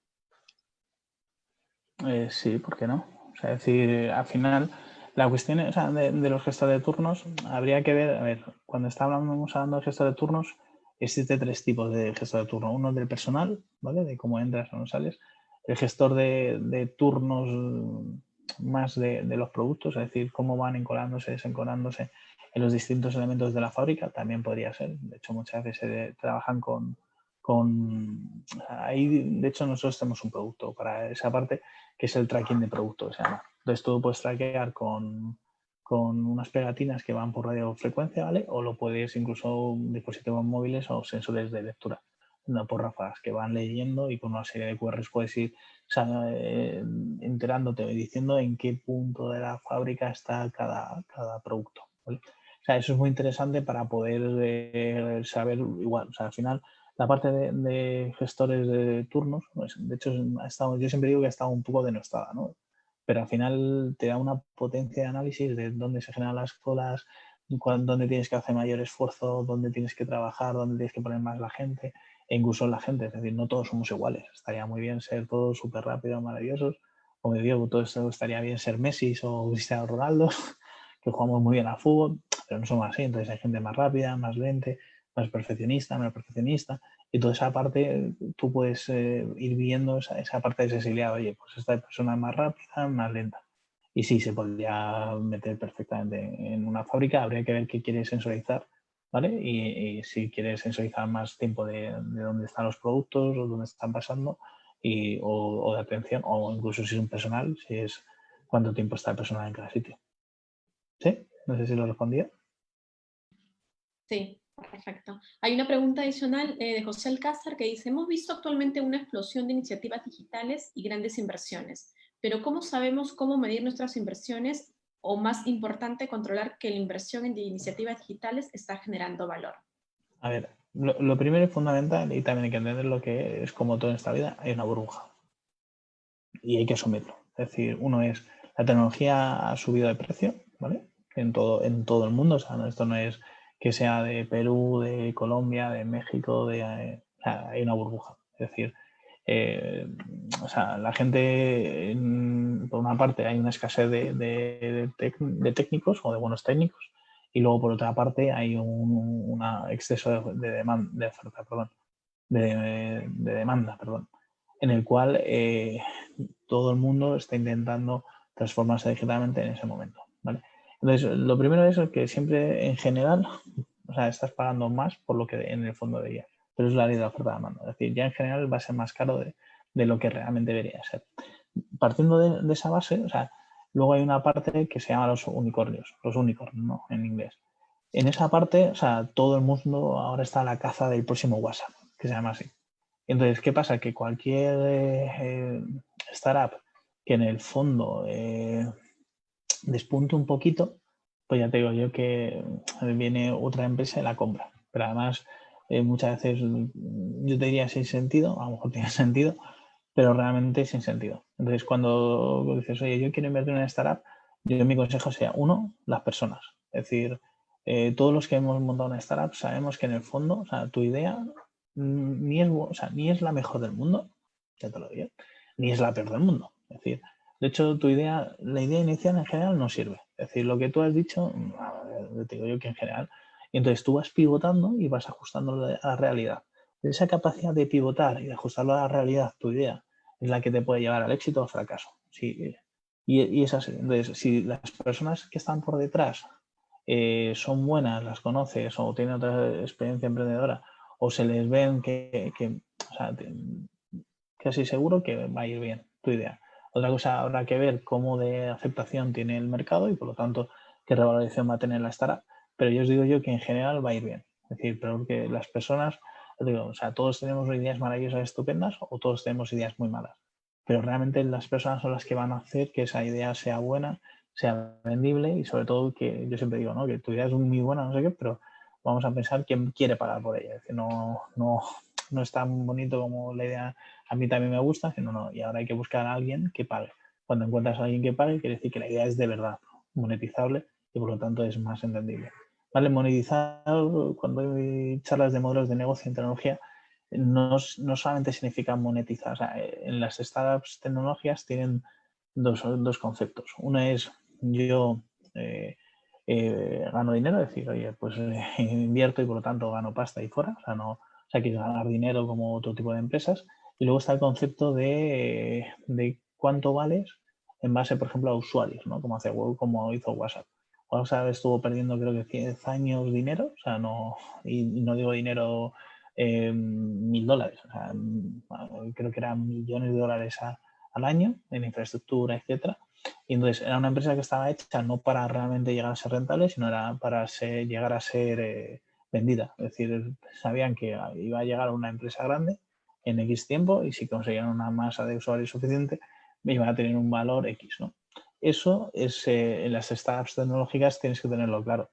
Sí, ¿por qué no? O sea, es decir, al final, la cuestión o sea, de los gestores de turnos, habría que ver, a ver, cuando estábamos hablando de gestor de turnos, existe tres tipos de gestor de turno. Uno del personal, ¿vale? De cómo entras o no sales. El gestor de turnos más de los productos, es decir, cómo van encolándose, desencolándose en los distintos elementos de la fábrica, también podría ser. De hecho, muchas veces se trabajan con ahí, de hecho, nosotros tenemos un producto para esa parte que es el tracking de producto, se llama. Entonces tú puedes trackear con unas pegatinas que van por radiofrecuencia, ¿vale? O lo puedes incluso dispositivos móviles o sensores de lectura, no por ráfagas, que van leyendo y con una serie de QRs puedes ir enterándote y diciendo en qué punto de la fábrica está cada producto, ¿vale? O sea, eso es muy interesante para poder saber igual, o sea, al final la parte de gestores de turnos, pues, de hecho, yo siempre digo que ha estado un poco denostada, ¿no? Pero al final te da una potencia de análisis de dónde se generan las colas, dónde tienes que hacer mayor esfuerzo, dónde tienes que trabajar, dónde tienes que poner más la gente, e incluso la gente, es decir, no todos somos iguales. Estaría muy bien ser todos súper rápidos, maravillosos, o me digo, todo esto estaría bien ser Messi o Cristiano Ronaldo, que jugamos muy bien al fútbol, pero no somos así, entonces hay gente más rápida, más lenta, más perfeccionista, menos perfeccionista, y toda esa parte tú puedes ir viendo esa parte de sensibilidad. Oye, pues esta persona es más rápida, más lenta. Y sí, se podría meter perfectamente en una fábrica. Habría que ver qué quiere sensorizar, ¿vale? Y si quiere sensorizar más tiempo de dónde están los productos o dónde están pasando, o de atención, o incluso si es un personal, si es cuánto tiempo está el personal en cada sitio. ¿Sí? No sé si lo respondía. Sí, perfecto. Hay una pregunta adicional de José Alcázar que dice, hemos visto actualmente una explosión de iniciativas digitales y grandes inversiones, pero ¿cómo sabemos cómo medir nuestras inversiones o, más importante, controlar que la inversión en iniciativas digitales está generando valor? A ver, lo primero es fundamental y también hay que entender lo que es como todo en esta vida, hay una burbuja y hay que asumirlo. Es decir, uno es, la tecnología ha subido de precio, ¿vale? En todo el mundo, o sea, esto no es que sea de Perú, de Colombia, de México, o sea, hay una burbuja. Es decir, o sea, la gente, por una parte, hay una escasez de técnicos o de buenos técnicos, y luego, por otra parte, hay un exceso de oferta, perdón, de demanda, perdón, en el cual todo el mundo está intentando transformarse digitalmente en ese momento, ¿vale? Entonces, lo primero es que siempre, en general, o sea, estás pagando más por lo que en el fondo debería, pero es la ley de la oferta y demanda. Es decir, ya en general va a ser más caro de lo que realmente debería ser. Partiendo de esa base, o sea, luego hay una parte que se llama los unicornios, ¿no? En inglés. En esa parte, o sea, todo el mundo ahora está a la caza del próximo WhatsApp, que se llama así. Entonces, ¿qué pasa? Que cualquier startup que en el fondo despunte un poquito, pues ya te digo yo que viene otra empresa y la compra. Pero además, muchas veces yo te diría sin sentido, a lo mejor tiene sentido, pero realmente sin sentido. Entonces, cuando dices, oye, yo quiero invertir en una startup, mi consejo sería, uno, las personas. Es decir, todos los que hemos montado una startup sabemos que en el fondo, o sea, tu idea ni es la mejor del mundo, ya te lo digo, ni es la peor del mundo. Es decir, de hecho, la idea inicial en general no sirve. Es decir, lo que tú has dicho, te digo yo que en general, y entonces tú vas pivotando y vas ajustándolo a la realidad. Esa capacidad de pivotar y de ajustarlo a la realidad, tu idea, es la que te puede llevar al éxito o al fracaso. Sí, y es así. Entonces, si las personas que están por detrás son buenas, las conoces o tienen otra experiencia emprendedora o se les ven o sea, casi seguro que va a ir bien tu idea. Otra cosa, habrá que ver cómo de aceptación tiene el mercado y por lo tanto qué revalorización va a tener la startup, pero yo os digo yo que en general va a ir bien. Es decir, pero que las personas, digo, o sea, todos tenemos ideas maravillosas, estupendas, o todos tenemos ideas muy malas. Pero realmente las personas son las que van a hacer que esa idea sea buena, sea vendible y sobre todo que yo siempre digo, ¿no? Que tu idea es muy buena, no sé qué, pero vamos a pensar quién quiere pagar por ella. Es decir, no es tan bonito como la idea a mí también me gusta, sino no. Y ahora hay que buscar a alguien que pague. Cuando encuentras a alguien que pague, quiere decir que la idea es de verdad monetizable y por lo tanto es más entendible. ¿Vale? Monetizar, cuando hay charlas de modelos de negocio en tecnología, no solamente significa monetizar. O sea, en las startups tecnológicas tienen dos conceptos. Uno es yo gano dinero, es decir, oye, pues invierto y por lo tanto gano pasta y fuera. O sea, quieres ganar dinero como otro tipo de empresas. Y luego está el concepto de cuánto vales en base, por ejemplo, a usuarios, ¿no? Como hizo WhatsApp. WhatsApp estuvo perdiendo creo que 10 años dinero, o sea, y no digo dinero $1.000. O sea, creo que eran millones de dólares al año en infraestructura, etcétera. Y entonces era una empresa que estaba hecha no para realmente llegar a ser rentable, sino era para llegar a ser vendida. Es decir, sabían que iba a llegar a una empresa grande en X tiempo y si conseguían una masa de usuarios suficiente, iba a tener un valor X, ¿no? Eso es, en las startups tecnológicas tienes que tenerlo claro.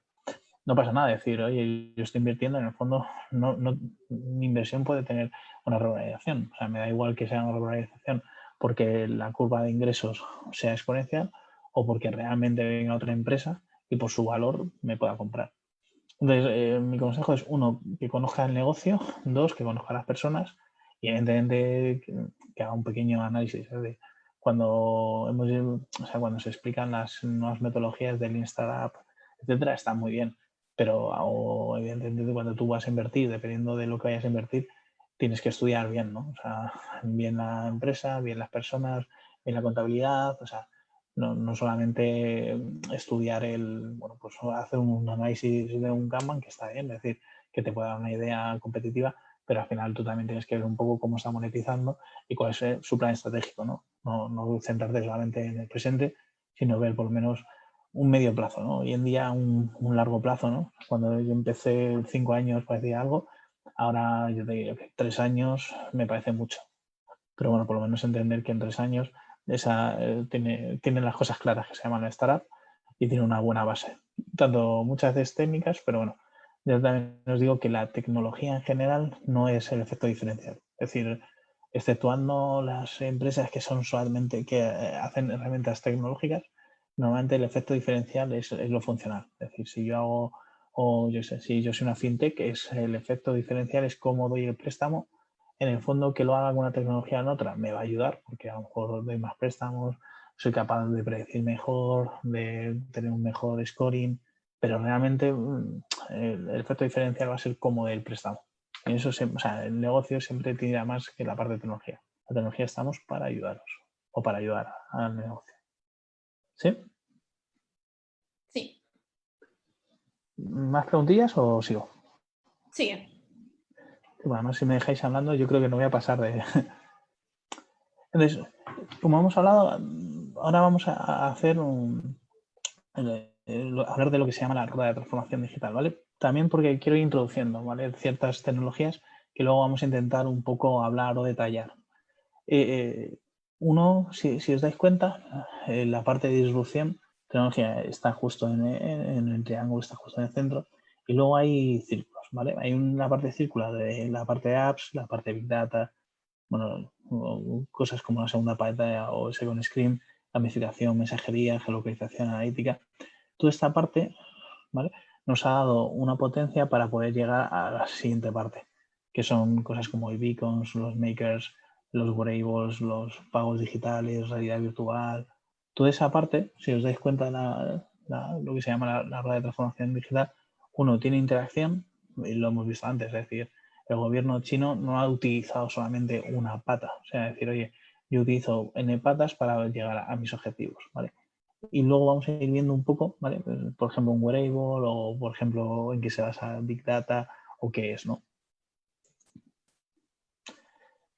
No pasa nada decir, oye, yo estoy invirtiendo, en el fondo mi inversión puede tener una revalorización. O sea, me da igual que sea una revalorización porque la curva de ingresos sea exponencial o porque realmente venga otra empresa y por su valor me pueda comprar. Entonces, mi consejo es, uno, que conozca el negocio, dos, que conozca a las personas y evidentemente que haga un pequeño análisis de cuando cuando se explican las nuevas metodologías del Lean Startup, etcétera, está muy bien. Pero evidentemente cuando tú vas a invertir, dependiendo de lo que vayas a invertir, tienes que estudiar bien, ¿no? O sea, bien la empresa, bien las personas, bien la contabilidad, o sea, no solamente estudiar pues hacer un análisis de un Kanban, que está bien, es decir, que te pueda dar una idea competitiva, pero al final tú también tienes que ver un poco cómo está monetizando y cuál es su plan estratégico, ¿no? No centrarte solamente en el presente, sino ver por lo menos un medio plazo, ¿no? Hoy en día un largo plazo, ¿no? Cuando yo empecé 5 años parecía algo, ahora yo te diría que 3 años me parece mucho. Pero bueno, por lo menos entender que en 3 años tiene las cosas claras que se llaman startup y tiene una buena base. Tanto muchas veces técnicas, pero bueno, yo también os digo que la tecnología en general no es el efecto diferencial. Es decir, exceptuando las empresas que son solamente, que hacen herramientas tecnológicas, normalmente el efecto diferencial es lo funcional. Es decir, si yo hago, o yo sé, si yo soy una fintech, el efecto diferencial es cómo doy el préstamo. En el fondo, que lo haga con una tecnología en otra me va a ayudar porque a lo mejor doy más préstamos, soy capaz de predecir mejor, de tener un mejor scoring, pero realmente el efecto diferencial va a ser cómo el préstamo. Y eso, el negocio siempre tira más que la parte de tecnología. La tecnología estamos para ayudaros o para ayudar al negocio. ¿Sí? Sí. ¿Más preguntillas o sigo? Sigue. Bueno, además, si me dejáis hablando, yo creo que no voy a pasar de... Entonces, como hemos hablado, ahora vamos a hacer hablar de lo que se llama la rueda de transformación digital, ¿vale? También porque quiero ir introduciendo, ¿vale? Ciertas tecnologías que luego vamos a intentar un poco hablar o detallar. Uno, si os dais cuenta, la parte de disrupción, tecnología está justo en el triángulo, está justo en el centro, y luego hay círculos, ¿vale? Hay una parte circular de la parte de apps, la parte de Big Data, bueno, cosas como la segunda pantalla o Second Screen, gamificación, mensajería, geolocalización, analítica. Toda esta parte, ¿vale?, nos ha dado una potencia para poder llegar a la siguiente parte, que son cosas como el beacons, los makers, los wearables, los pagos digitales, realidad virtual. Toda esa parte, si os dais cuenta, lo que se llama la rueda de transformación digital, uno tiene interacción, y lo hemos visto antes, es decir, el gobierno chino no ha utilizado solamente una pata, o sea, decir, oye, yo utilizo N patas para llegar a mis objetivos, ¿vale? Y luego vamos a ir viendo un poco, ¿vale? Por ejemplo, un wearable o, por ejemplo, en qué se basa Big Data o qué es, ¿no?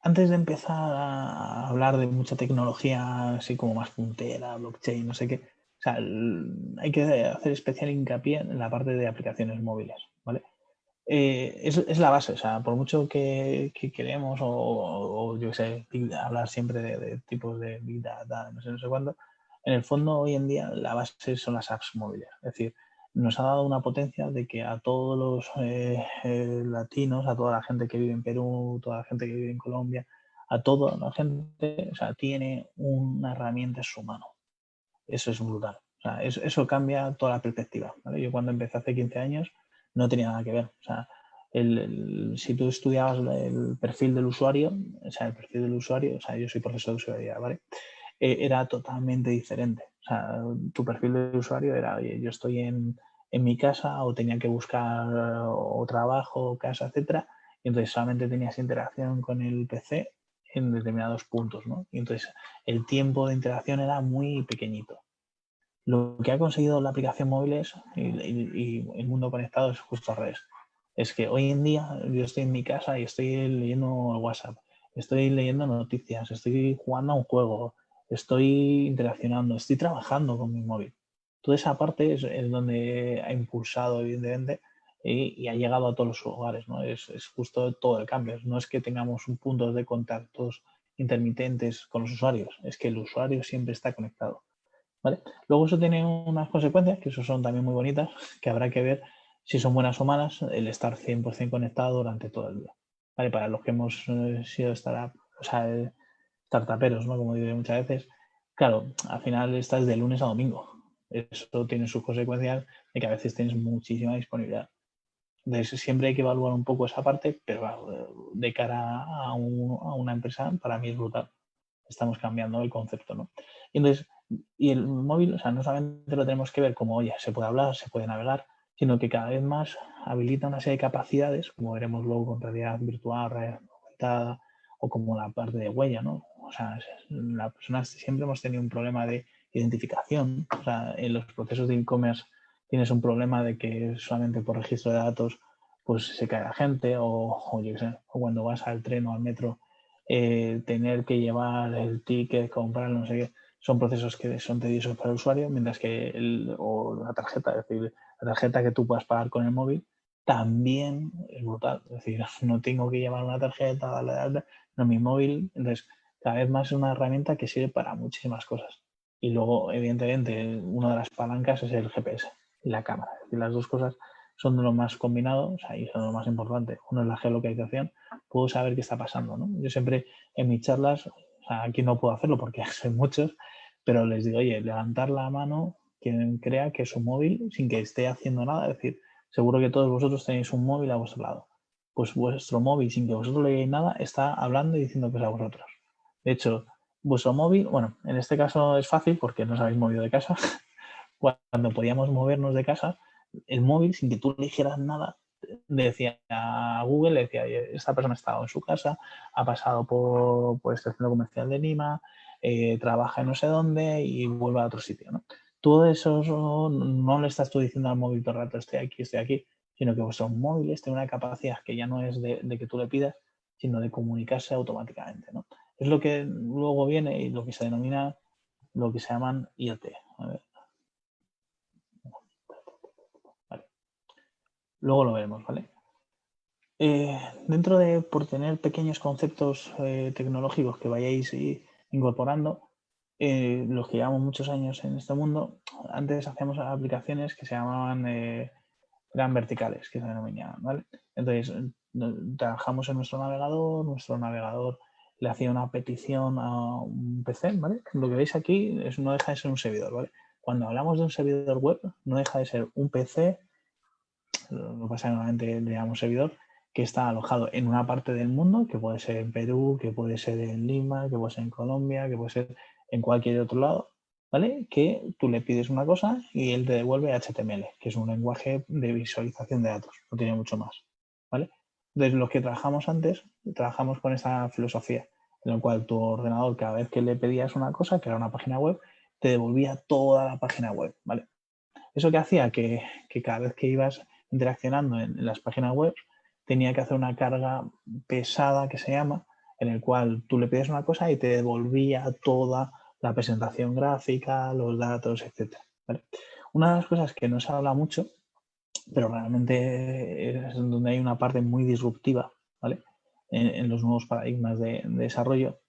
Antes de empezar a hablar de mucha tecnología así como más puntera, blockchain, no sé qué, o sea, hay que hacer especial hincapié en la parte de aplicaciones móviles, ¿vale? Es la base, o sea, por mucho que queremos o yo sé, hablar siempre de tipos de Big Data, no sé cuándo, en el fondo hoy en día la base son las apps móviles. Es decir, nos ha dado una potencia de que a todos los latinos, a toda la gente que vive en Perú, toda la gente que vive en Colombia, a toda la gente, o sea, tiene una herramienta en su mano. Eso es brutal. O sea, eso cambia toda la perspectiva, ¿vale? Yo cuando empecé hace 15 años no tenía nada que ver. O sea, si tú estudiabas el perfil del usuario, o sea, yo soy profesor de usabilidad, ¿vale? Era totalmente diferente. O sea, tu perfil de usuario era, oye, yo estoy en mi casa o tenía que buscar o trabajo, casa, etcétera, y entonces solamente tenías interacción con el PC en determinados puntos, ¿no? Y entonces el tiempo de interacción era muy pequeñito. Lo que ha conseguido la aplicación móviles y el mundo conectado es justo al revés. Es que hoy en día yo estoy en mi casa y estoy leyendo el WhatsApp, estoy leyendo noticias, estoy jugando a un juego, estoy interaccionando, estoy trabajando con mi móvil. Toda esa parte es donde ha impulsado, evidentemente, y ha llegado a todos los hogares, ¿no? Es justo todo el cambio. No es que tengamos un punto de contactos intermitentes con los usuarios, es que el usuario siempre está conectado, ¿vale? Luego eso tiene unas consecuencias, que eso son también muy bonitas, que habrá que ver si son buenas o malas, el estar 100% conectado durante todo el día, ¿vale? Para los que hemos sido startuperos, ¿no? Como digo muchas veces, claro, al final estás de lunes a domingo. Eso tiene sus consecuencias de que a veces tienes muchísima disponibilidad. Entonces, siempre hay que evaluar un poco esa parte, pero de cara a una empresa, para mí es brutal. Estamos cambiando el concepto, ¿no? Y entonces, y el móvil, o sea, no solamente lo tenemos que ver como, oye, se puede hablar, se puede navegar, sino que cada vez más habilita una serie de capacidades, como veremos luego con realidad virtual, realidad aumentada, o como la parte de huella, ¿no? O sea, las personas siempre hemos tenido un problema de identificación. O sea, en los procesos de e-commerce tienes un problema de que solamente por registro de datos pues se cae la gente, o yo qué sé, o cuando vas al tren o al metro, tener que llevar el ticket, comprarlo, no sé qué, son procesos que son tediosos para el usuario, mientras que o la tarjeta, es decir, la tarjeta que tú puedas pagar con el móvil, también es brutal. Es decir, no tengo que llevar una tarjeta, no, mi móvil. Entonces, cada vez más es una herramienta que sirve para muchísimas cosas. Y luego, evidentemente, una de las palancas es el GPS y la cámara. Es decir, las dos cosas son de lo más combinado, o sea, y son de lo más importante. Uno es la geolocalización, puedo saber qué está pasando, ¿no? Yo siempre en mis charlas, o sea, aquí no puedo hacerlo porque soy muchos, pero les digo, oye, levantar la mano quien crea que su móvil, sin que esté haciendo nada, es decir, seguro que todos vosotros tenéis un móvil a vuestro lado. Pues vuestro móvil, sin que vosotros le digáis nada, está hablando y diciendo que es a vosotros. De hecho, vuestro móvil, bueno, en este caso es fácil porque no os habéis movido de casa. Cuando podíamos movernos de casa, el móvil, sin que tú le dijeras nada, decía a Google, le decía, esta persona ha estado en su casa, ha pasado por este centro comercial de Lima, trabaja en no sé dónde y vuelve a otro sitio, ¿no? Todo eso no le estás tú diciendo al móvil todo el rato, estoy aquí, sino que vuestros móviles tienen una capacidad que ya no es de que tú le pidas, sino de comunicarse automáticamente, ¿no? Es lo que luego viene y lo que se denomina lo que se llaman IoT. ¿Vale? Luego lo veremos, ¿vale? Dentro de, por tener pequeños conceptos tecnológicos que vayáis incorporando, los que llevamos muchos años en este mundo, antes hacíamos aplicaciones que se llamaban, eran verticales, que se denominaban, ¿vale? Entonces, trabajamos en nuestro navegador le hacía una petición a un PC, ¿vale? Lo que veis aquí no deja de ser un servidor, ¿vale? Cuando hablamos de un servidor web, no deja de ser un PC, lo que pasa es que normalmente le llamamos servidor, que está alojado en una parte del mundo, que puede ser en Perú, que puede ser en Lima, que puede ser en Colombia, que puede ser en cualquier otro lado, ¿vale? Que tú le pides una cosa y él te devuelve HTML, que es un lenguaje de visualización de datos, no tiene mucho más, ¿vale? Entonces, los que trabajamos antes, trabajamos con esa filosofía, en la cual tu ordenador, cada vez que le pedías una cosa, que era una página web, te devolvía toda la página web, ¿vale? Eso que hacía que cada vez que ibas interaccionando en las páginas web, tenía que hacer una carga pesada que se llama, en el cual tú le pides una cosa y te devolvía toda la presentación gráfica, los datos, etc. ¿Vale? Una de las cosas que no se habla mucho, pero realmente es donde hay una parte muy disruptiva, ¿vale? En los nuevos paradigmas de desarrollo,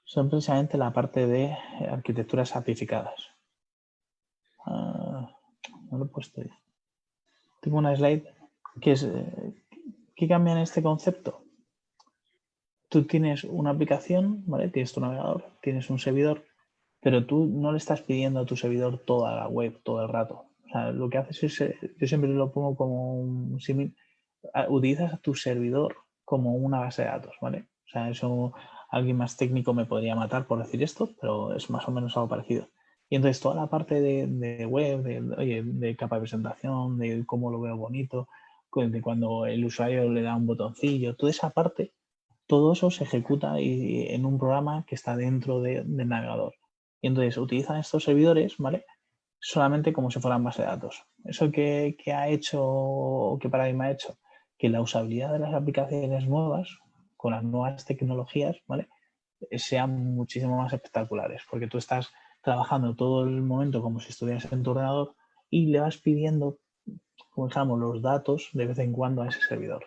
son precisamente la parte de arquitecturas simplificadas. No lo he puesto ya. Tengo una slide que es ¿qué cambia en este concepto? Tú tienes una aplicación, ¿vale? Tienes tu navegador, tienes un servidor, pero tú no le estás pidiendo a tu servidor toda la web todo el rato. O sea, lo que haces es, yo siempre lo pongo como un símil, utilizas a tu servidor como una base de datos, ¿vale? O sea, eso alguien más técnico me podría matar por decir esto, pero es más o menos algo parecido. Y entonces toda la parte de web, de capa de presentación, de cómo lo veo bonito, de cuando el usuario le da un botoncillo, toda esa parte, todo eso se ejecuta en un programa que está dentro del navegador. Y entonces utilizan estos servidores, ¿vale? solamente como si fueran base de datos. ¿Eso que ha hecho o qué paradigma ha hecho? Que la usabilidad de las aplicaciones nuevas, con las nuevas tecnologías, ¿vale? Sean muchísimo más espectaculares, porque tú estás trabajando todo el momento como si estuvieras en tu ordenador y le vas pidiendo, como dijéramos, los datos de vez en cuando a ese servidor.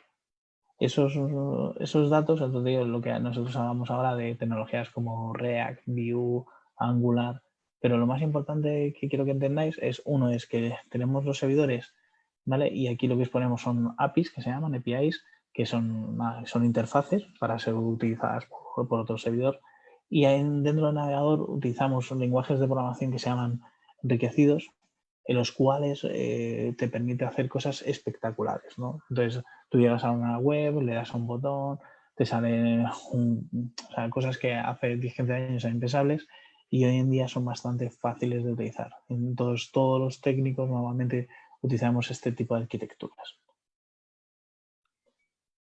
Esos datos, entonces digo, lo que nosotros hablamos ahora de tecnologías como React, Vue, Angular, pero lo más importante que quiero que entendáis es, uno, es que tenemos los servidores, ¿vale? Y aquí lo que exponemos son APIs, que se llaman APIs, que son interfaces para ser utilizadas por otro servidor. Y dentro del navegador utilizamos lenguajes de programación que se llaman enriquecidos, en los cuales te permite hacer cosas espectaculares, ¿no? Entonces, tú llegas a una web, le das a un botón, te salen cosas que hace 10-15 años eran impensables y hoy en día son bastante fáciles de utilizar. Entonces, todos los técnicos normalmente utilizamos este tipo de arquitecturas.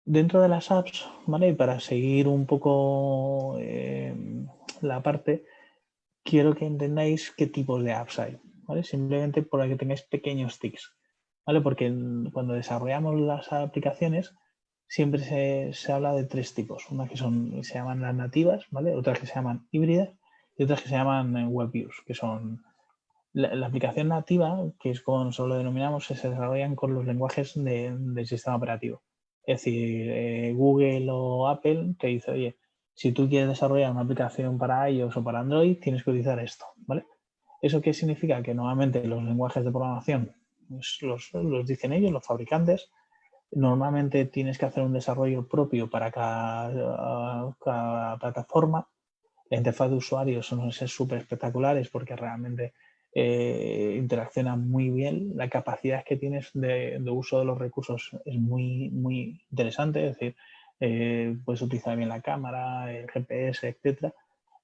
Dentro de las apps, ¿vale? Para seguir un poco la parte, quiero que entendáis qué tipos de apps hay, ¿vale? Simplemente para que tengáis pequeños tics, ¿vale? Porque cuando desarrollamos las aplicaciones siempre se habla de tres tipos. Unas que se llaman las nativas, ¿vale? Otras que se llaman híbridas y otras que se llaman web views, que son la aplicación nativa, que es como nosotros lo denominamos, se desarrollan con los lenguajes del sistema operativo. Es decir, Google o Apple te dice, oye, si tú quieres desarrollar una aplicación para iOS o para Android, tienes que utilizar esto, ¿vale? ¿Eso qué significa? Que normalmente los lenguajes de programación los dicen ellos, los fabricantes. Normalmente tienes que hacer un desarrollo propio para cada plataforma. La interfaz de usuario son súper espectaculares porque realmente interaccionan muy bien. La capacidad que tienes de uso de los recursos es muy, muy interesante. Es decir, puedes utilizar bien la cámara, el GPS, etcétera.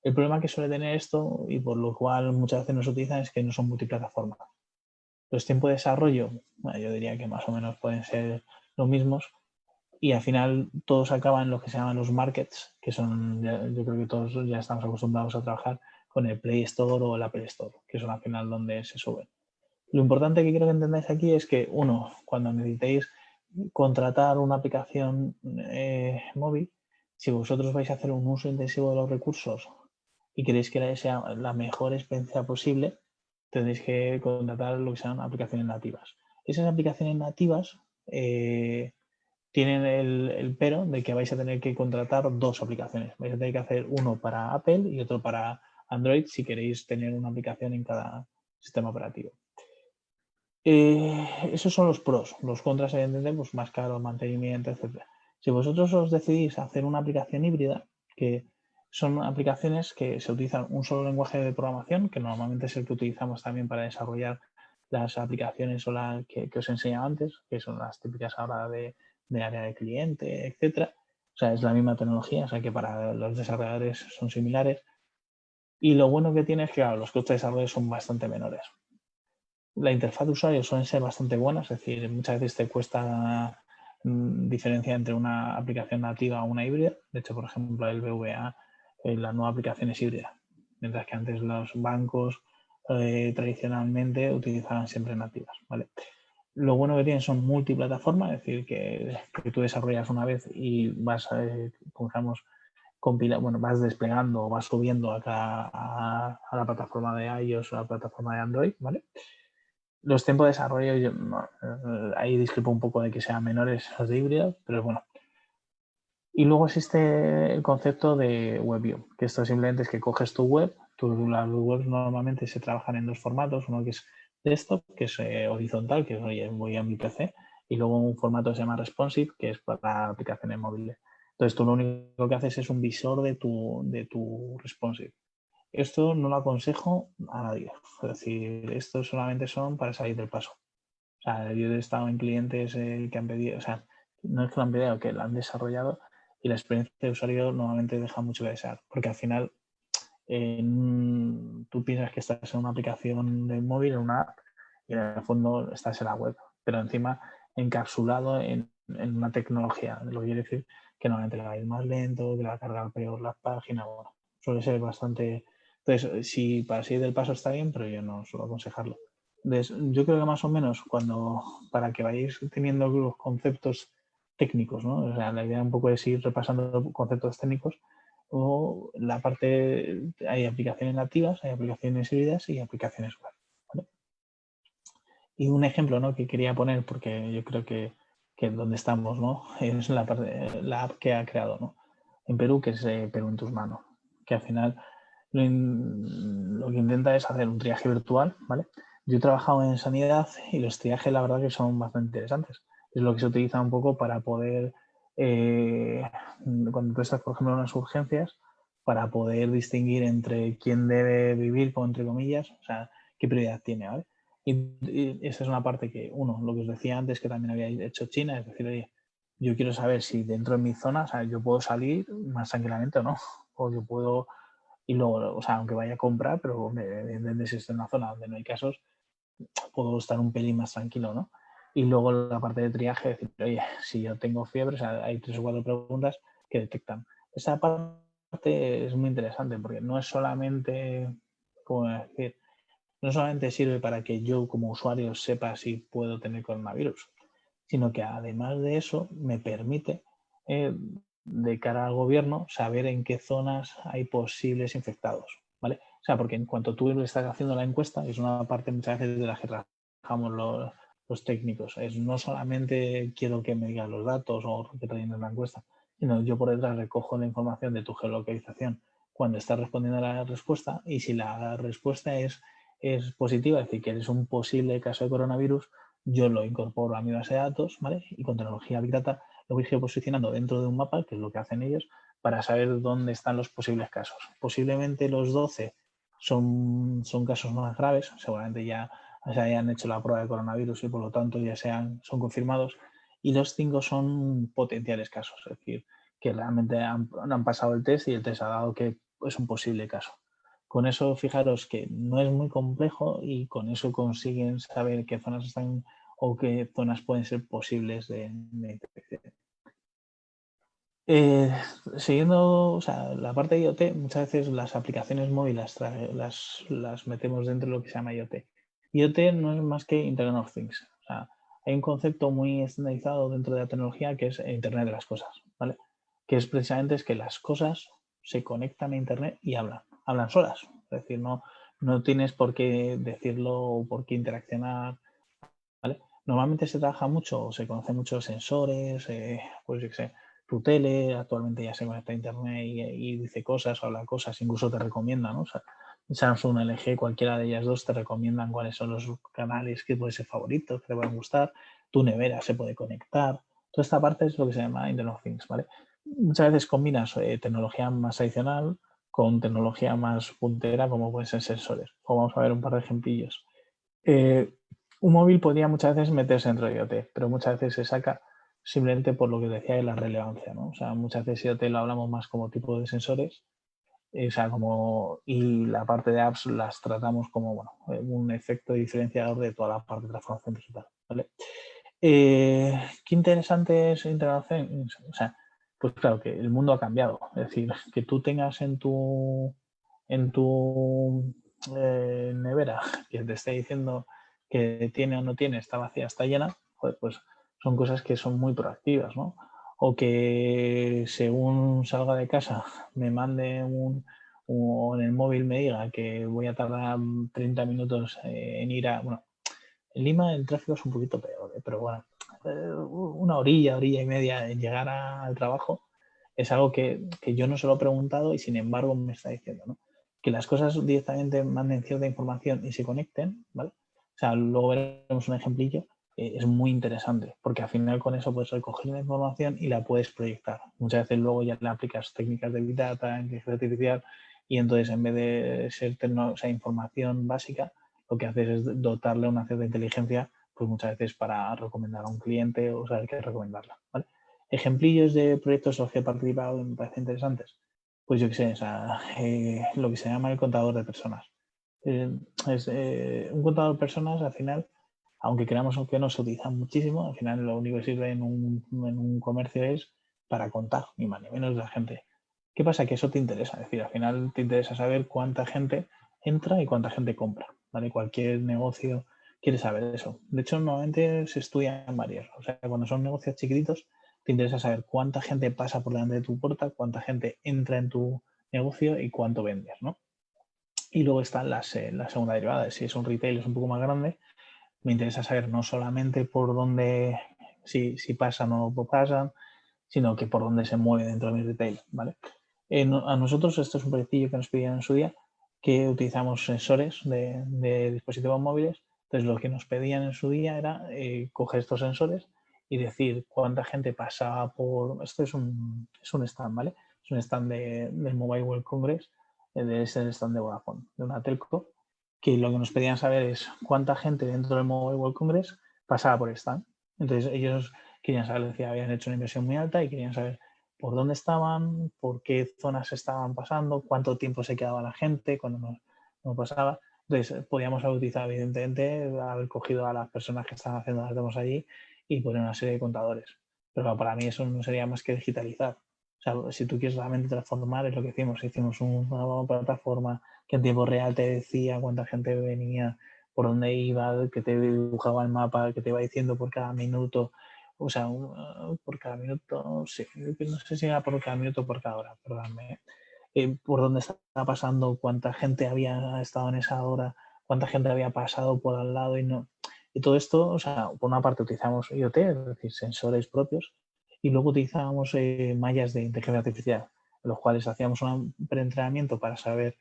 El problema que suele tener esto, y por lo cual muchas veces no se utilizan, es que no son multiplataformas. Los tiempos de desarrollo, bueno, yo diría que más o menos pueden ser los mismos, y al final todos acaban en lo que se llaman los markets, que son, yo creo que todos ya estamos acostumbrados a trabajar con el Play Store o el Apple Store, que son al final donde se suben. Lo importante que quiero que entendáis aquí es que, uno, cuando necesitéis contratar una aplicación móvil, si vosotros vais a hacer un uso intensivo de los recursos y queréis que sea la mejor experiencia posible, tendréis que contratar lo que sean aplicaciones nativas. Esas aplicaciones nativas tienen el pero de que vais a tener que contratar dos aplicaciones. Vais a tener que hacer uno para Apple y otro para Android si queréis tener una aplicación en cada sistema operativo. Esos son los pros. Los contras, evidentemente, pues más caro, mantenimiento, etc. Si vosotros os decidís hacer una aplicación híbrida, que son aplicaciones que se utilizan un solo lenguaje de programación, que normalmente es el que utilizamos también para desarrollar las aplicaciones o las que os he enseñado antes, que son las típicas ahora de área de cliente, etcétera. O sea, es la misma tecnología, o sea que para los desarrolladores son similares. Y lo bueno que tiene es que, claro, los costes de desarrollo son bastante menores. La interfaz de usuario suelen ser bastante buenas, es decir, muchas veces te cuesta diferencia entre una aplicación nativa o una híbrida. De hecho, por ejemplo, el BVA, la nueva aplicación es híbrida, mientras que antes los bancos tradicionalmente utilizaban siempre nativas, ¿vale? Lo bueno que tienen son multiplataformas, es decir, que tú desarrollas una vez y vas, digamos, vas desplegando o vas subiendo a la plataforma de iOS o a la plataforma de Android, ¿vale? Los tiempos de desarrollo, ahí discrepo un poco de que sean menores los de híbrido, pero bueno. Y luego existe el concepto de WebView, que esto simplemente es que coges tu web, las webs normalmente se trabajan en dos formatos, uno que es desktop, que es horizontal, que es, oye, voy a mi PC, y luego un formato que se llama responsive, que es para aplicaciones móviles. Entonces tú lo único que haces es un visor de tu responsive. Esto no lo aconsejo a nadie. Es decir, estos solamente son para salir del paso. O sea, yo he estado en clientes que han pedido, o sea, no es que lo han pedido, que lo han desarrollado y la experiencia de usuario normalmente deja mucho que desear. Porque al final tú piensas que estás en una aplicación de móvil, en una app, y en el fondo estás en la web. Pero encima encapsulado en una tecnología. Lo que quiere decir que normalmente le va a ir más lento, que le va a cargar peor las páginas. Bueno, suele ser bastante Entonces, si para seguir del paso está bien, pero yo no suelo aconsejarlo. Entonces, yo creo que más o menos para que vayáis teniendo los conceptos técnicos, ¿no? O sea, la idea un poco es ir repasando conceptos técnicos o la parte, hay aplicaciones nativas, hay aplicaciones híbridas y aplicaciones web, ¿vale? Y un ejemplo, ¿no?, que quería poner, porque yo creo que donde estamos, ¿no?, es la app que ha creado, ¿no?, en Perú, que es Perú en tus manos, que al final lo que intenta es hacer un triaje virtual, ¿vale? Yo he trabajado en sanidad y los triajes, la verdad, que son bastante interesantes. Es lo que se utiliza un poco para poder, cuando tú estás, por ejemplo, en unas urgencias, para poder distinguir entre quién debe vivir, entre comillas, o sea, qué prioridad tiene, ¿vale? Y esa es una parte que, lo que os decía antes, que también había hecho China, es decir, oye, yo quiero saber si dentro de mi zona, o sea, yo puedo salir más tranquilamente o no, o yo puedo, y luego, o sea, aunque vaya a comprar, pero evidentemente si estoy en una zona donde no hay casos, puedo estar un pelín más tranquilo, ¿no? Y luego la parte de triaje, decir, oye, si yo tengo fiebre, o sea, hay 3 o 4 preguntas que detectan. Esa parte es muy interesante porque no es solamente, ¿cómo decir? No solamente sirve para que yo como usuario sepa si puedo tener coronavirus, sino que además de eso me permite, de cara al gobierno, saber en qué zonas hay posibles infectados, ¿vale? O sea, porque en cuanto tú estás haciendo la encuesta, es una parte muchas veces de la que trabajamos los técnicos, es no solamente quiero que me digan los datos o que rellenes la encuesta, sino yo por detrás recojo la información de tu geolocalización cuando estás respondiendo a la respuesta, y si la respuesta es positiva, es decir, que eres un posible caso de coronavirus, yo lo incorporo a mi base de datos, ¿vale? Y con tecnología Big Data lo voy posicionando dentro de un mapa, que es lo que hacen ellos, para saber dónde están los posibles casos. Posiblemente los 12 son casos más graves, seguramente ya se hayan hecho la prueba de coronavirus y por lo tanto ya son confirmados, y los 5 son potenciales casos, es decir, que realmente han pasado el test y el test ha dado que es un posible caso. Con eso, fijaros que no es muy complejo y con eso consiguen saber qué zonas están o qué zonas pueden ser posibles de infección. Siguiendo, o sea, la parte de IoT, muchas veces las aplicaciones móviles las metemos dentro de lo que se llama IoT. IoT no es más que Internet of Things. O sea, hay un concepto muy estandarizado dentro de la tecnología que es Internet de las cosas, ¿vale? Que es precisamente que las cosas se conectan a Internet y hablan solas. Es decir, no tienes por qué decirlo o por qué interaccionar, ¿vale? Normalmente se trabaja mucho, se conocen muchos sensores, pues yo qué sé, tu tele actualmente ya se conecta a Internet y dice cosas, habla cosas, incluso te recomienda, ¿no? O sea, Samsung, LG, cualquiera de ellas dos te recomiendan cuáles son los canales que pueden ser favoritos, que te pueden gustar, tu nevera se puede conectar. Toda esta parte es lo que se llama Internet of Things, ¿vale? Muchas veces combinas tecnología más adicional con tecnología más puntera, como pueden ser sensores. O vamos a ver un par de ejemplillos. Un móvil podría muchas veces meterse dentro de IoT, pero muchas veces se saca simplemente por lo que decía de la relevancia, ¿no? O sea, muchas veces IoT lo hablamos más como tipo de sensores, o sea, y la parte de apps las tratamos como, bueno, un efecto diferenciador de toda la parte de transformación digital, ¿vale? Qué interesante es Internet of Things. O sea, pues claro, que el mundo ha cambiado. Es decir, que tú tengas en tu nevera que te esté diciendo que tiene o no tiene, está vacía, está llena, joder, pues son cosas que son muy proactivas, ¿no? O que según salga de casa me mande o en el móvil me diga que voy a tardar 30 minutos en ir a... Bueno, en Lima el tráfico es un poquito peor, pero bueno, una orilla y media en llegar al trabajo es algo que yo no se lo he preguntado y sin embargo me está diciendo, ¿no? Que las cosas directamente manden cierta información y se conecten, ¿vale? O sea, luego veremos un ejemplillo, es muy interesante, porque al final con eso puedes recoger la información y la puedes proyectar. Muchas veces luego ya le aplicas técnicas de Big Data, inteligencia artificial, y entonces en vez de ser información básica, lo que haces es dotarle una cierta inteligencia, pues muchas veces para recomendar a un cliente o saber qué recomendarla, ¿vale? Ejemplillos de proyectos en los que he participado y me parecen interesantes. Pues yo qué sé, o sea, lo que se llama el contador de personas. Un contador de personas, al final, aunque creamos que no se utiliza muchísimo, al final lo único que sirve en un comercio es para contar, ni más ni menos, la gente. ¿Qué pasa? Que eso te interesa, es decir, al final te interesa saber cuánta gente entra y cuánta gente compra, ¿vale? Cualquier negocio quiere saber eso. De hecho, normalmente se estudia en varios. O sea, cuando son negocios chiquititos, te interesa saber cuánta gente pasa por delante de tu puerta, cuánta gente entra en tu negocio y cuánto vendes, ¿no? Y luego está la segunda derivada. Si es un retail es un poco más grande, me interesa saber no solamente por dónde, si pasan o no pasan, sino que por dónde se mueve dentro de mi retail, ¿vale? A nosotros esto es un proyectillo que nos pidieron en su día, que utilizamos sensores de dispositivos móviles. Entonces lo que nos pedían en su día era coger estos sensores y decir cuánta gente pasaba por... Esto es un stand, ¿vale? Es un stand del Mobile World Congress, es el stand de Vodafone, de una telco, que lo que nos pedían saber es cuánta gente dentro del Mobile World Congress pasaba por el stand. Entonces ellos querían saber si habían hecho una inversión muy alta y querían saber por dónde estaban, por qué zonas estaban pasando, cuánto tiempo se quedaba la gente cuando no pasaba. Entonces, podíamos haber utilizado, evidentemente, haber cogido a las personas que estaban haciendo las demos allí y poner una serie de contadores. Pero para mí eso no sería más que digitalizar. O sea, si tú quieres realmente transformar, es lo que hicimos. Hicimos una plataforma que en tiempo real te decía cuánta gente venía, por dónde iba, que te dibujaba el mapa, que te iba diciendo por cada minuto. O sea, por cada minuto, sí, no sé si era por cada minuto o por cada hora, perdóname. Por dónde estaba pasando, cuánta gente había estado en esa hora, cuánta gente había pasado por al lado y no. Y todo esto, o sea, por una parte utilizamos IoT, es decir, sensores propios, y luego utilizábamos mallas de inteligencia artificial, en los cuales hacíamos un preentrenamiento para saber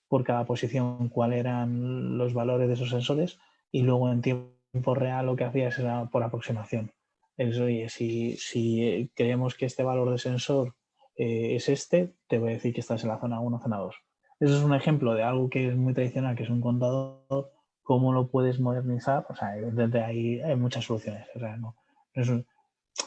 por cada posición cuáles eran los valores de esos sensores y luego en tiempo real lo que hacías era por aproximación. Es, oye, si creemos que este valor de sensor es este, te voy a decir que estás en la zona 1, zona 2. Eso es un ejemplo de algo que es muy tradicional, que es un contador, cómo lo puedes modernizar. O sea, evidentemente hay muchas soluciones, o sea, no es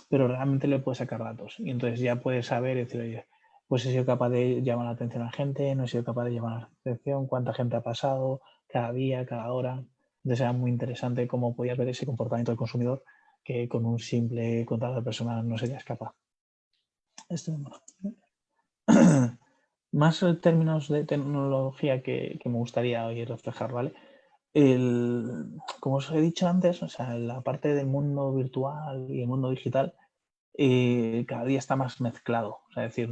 pero realmente le puedes sacar datos. Y entonces ya puedes saber y decir, oye, pues he sido capaz de llamar la atención a la gente, no he sido capaz de llamar la atención, cuánta gente ha pasado, cada día, cada hora. Entonces era muy interesante cómo podías ver ese comportamiento del consumidor que con un simple contador personal no serías capaz. Esto, bueno. Más términos de tecnología que me gustaría hoy reflejar, ¿vale? Como os he dicho antes, o sea, la parte del mundo virtual y el mundo digital cada día está más mezclado. O sea, es decir,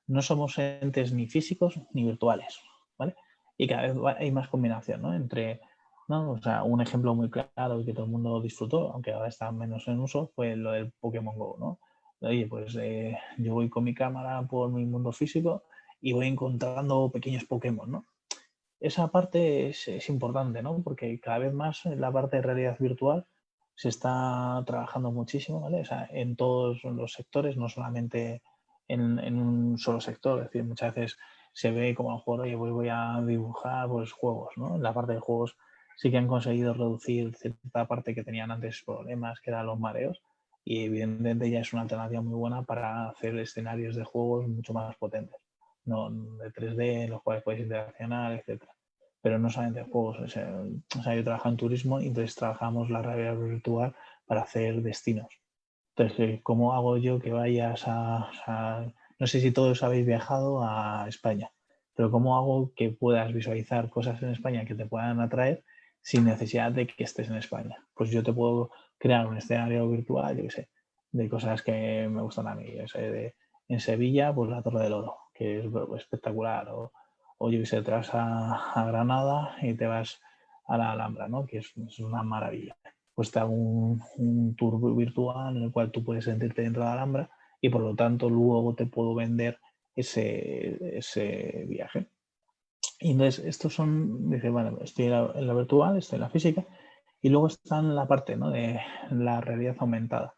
no somos entes ni físicos ni virtuales, ¿vale? Y cada vez hay más combinación, ¿no? Entre, ¿no? O sea, un ejemplo muy claro y que todo el mundo disfrutó, aunque ahora está menos en uso, fue lo del Pokémon Go, ¿no? Oye, pues yo voy con mi cámara por mi mundo físico y voy encontrando pequeños Pokémon, ¿no? Esa parte es importante, ¿no? Porque cada vez más en la parte de realidad virtual se está trabajando muchísimo, ¿vale? O sea, en todos los sectores, no solamente en un solo sector. Es decir, muchas veces se ve como a lo mejor, oye, voy a dibujar pues, juegos, ¿no? En la parte de juegos sí que han conseguido reducir cierta parte que tenían antes problemas, que eran los mareos, y evidentemente ya es una alternativa muy buena para hacer escenarios de juegos mucho más potentes, no de 3D, en los cuales puedes interaccionar, etcétera. Pero no solamente en juegos. O sea, yo trabajo en turismo y entonces trabajamos la realidad virtual para hacer destinos. Entonces, ¿cómo hago yo que vayas no sé si todos habéis viajado a España, pero cómo hago que puedas visualizar cosas en España que te puedan atraer sin necesidad de que estés en España? Pues yo te puedo crear un escenario virtual, yo qué sé, de cosas que me gustan a mí. Yo sé, en Sevilla, pues la Torre del Oro, que es espectacular, o yo qué sé, te vas a Granada y te vas a la Alhambra, ¿no? Que es una maravilla. Pues te hago un tour virtual en el cual tú puedes sentirte dentro de la Alhambra y por lo tanto luego te puedo vender ese viaje. Y entonces estos son, dice, bueno, estoy en la virtual, estoy en la física y luego está en la parte, ¿no? De la realidad aumentada,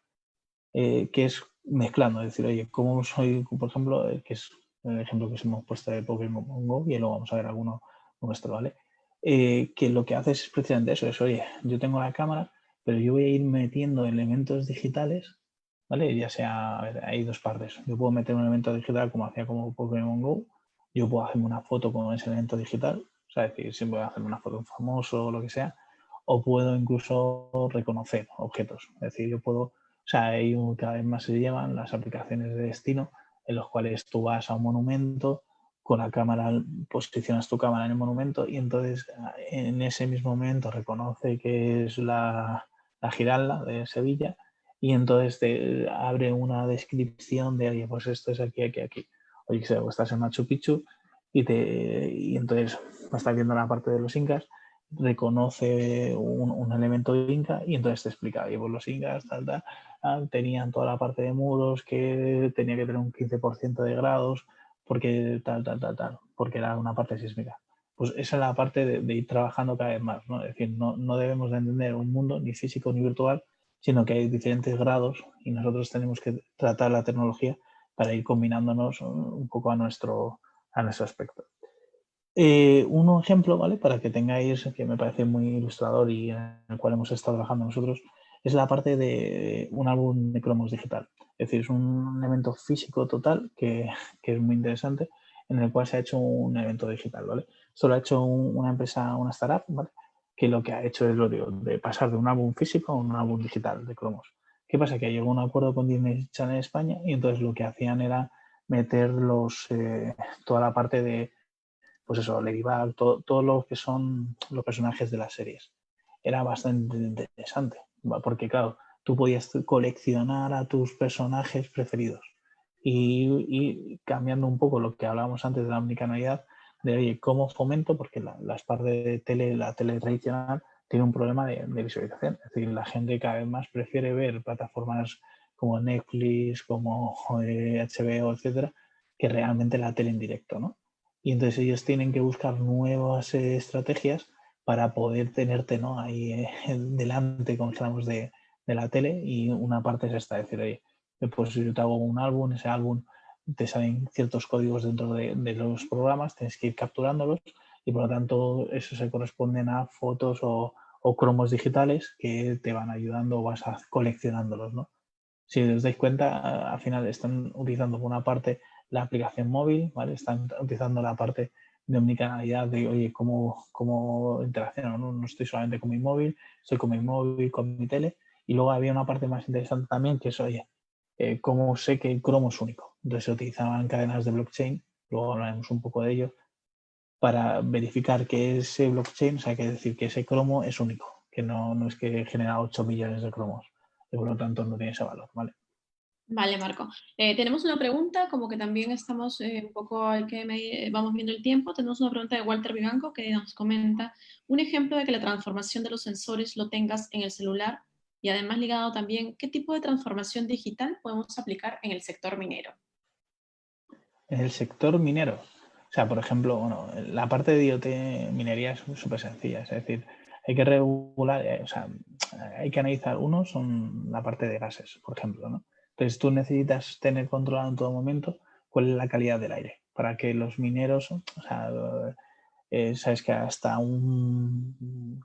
que es mezclando, es decir, oye, ¿cómo soy, por ejemplo, que es el ejemplo que os hemos puesto de Pokémon Go y luego vamos a ver alguno nuestro, ¿vale? Que lo que hace es precisamente eso, es, oye, yo tengo la cámara, pero yo voy a ir metiendo elementos digitales, ¿vale? Ya sea, a ver, hay dos partes. Yo puedo meter un elemento digital como hacía como Pokémon Go, yo puedo hacerme una foto con ese elemento digital, o sea, es decir, siempre voy a hacerme una foto de un famoso o lo que sea, o puedo incluso reconocer objetos, es decir, yo puedo, o sea, cada vez más se llevan las aplicaciones de destino, en los cuales tú vas a un monumento, con la cámara posicionas tu cámara en el monumento y entonces en ese mismo momento reconoce que es la Giralda de Sevilla y entonces te abre una descripción de, oye, pues esto es aquí, aquí, aquí. Oye, que estás en Machu Picchu y entonces estás viendo la parte de los incas, reconoce un elemento inca y entonces te explica, oye, pues los incas tenían toda la parte de muros que tenía que tener un 15% de grados porque tal, porque era una parte sísmica. Pues esa es la parte de ir trabajando cada vez más, ¿no? Es decir, no debemos de entender un mundo ni físico ni virtual, sino que hay diferentes grados y nosotros tenemos que tratar la tecnología para ir combinándonos un poco a nuestro aspecto. Un ejemplo, ¿vale? Para que tengáis, que me parece muy ilustrador y en el cual hemos estado trabajando nosotros, es la parte de un álbum de cromos digital. Es decir, es un evento físico total que es muy interesante, en el cual se ha hecho un evento digital, ¿vale? Esto lo ha hecho una empresa, una startup, ¿vale? Que lo que ha hecho es lo de pasar de un álbum físico a un álbum digital de cromos. ¿Qué pasa? Que llegó a un acuerdo con Disney Channel España y entonces lo que hacían era meter toda la parte de, pues eso, Ladybug, todo lo que son los personajes de las series. Era bastante interesante, porque claro, tú podías coleccionar a tus personajes preferidos y cambiando un poco lo que hablábamos antes de la omnicanalidad, de oye, cómo fomento, porque las partes de la tele tradicional tiene un problema de visualización, es decir, la gente cada vez más prefiere ver plataformas como Netflix, como HBO, etcétera, que realmente la tele en directo, ¿no? Y entonces ellos tienen que buscar nuevas estrategias para poder tenerte, ¿no? Ahí delante, como hablamos de la tele, y una parte es esta, decir, oye, pues si yo te hago un álbum, ese álbum te salen ciertos códigos dentro de los programas, tienes que ir capturándolos y por lo tanto eso se corresponden a fotos o cromos digitales que te van ayudando o vas coleccionándolos, ¿no? Si os dais cuenta, al final están utilizando por una parte la aplicación móvil, ¿vale? Están utilizando la parte de omnicanalidad de, oye, cómo interacciono, ¿no? No estoy solamente con mi móvil, estoy con mi móvil, con mi tele. Y luego había una parte más interesante también que es, oye, cómo sé que el cromo es único. Entonces se utilizaban cadenas de blockchain, luego hablaremos un poco de ello, para verificar que ese blockchain, o sea, que decir que ese cromo es único, que no es que genera 8 millones de cromos, y por lo tanto no tiene ese valor, ¿vale? Vale, Marco. Tenemos una pregunta, como que también estamos un poco al que vamos viendo el tiempo. Tenemos una pregunta de Walter Vivanco que nos comenta un ejemplo de que la transformación de los sensores lo tengas en el celular y además ligado también, ¿qué tipo de transformación digital podemos aplicar en el sector minero? En el sector minero, o sea, por ejemplo, bueno, la parte de IoT minería es súper sencilla, es decir, hay que regular, o sea, hay que analizar, uno son la parte de gases, por ejemplo, ¿no? Entonces tú necesitas tener controlado en todo momento cuál es la calidad del aire, para que los mineros, o sea, sabes que hasta un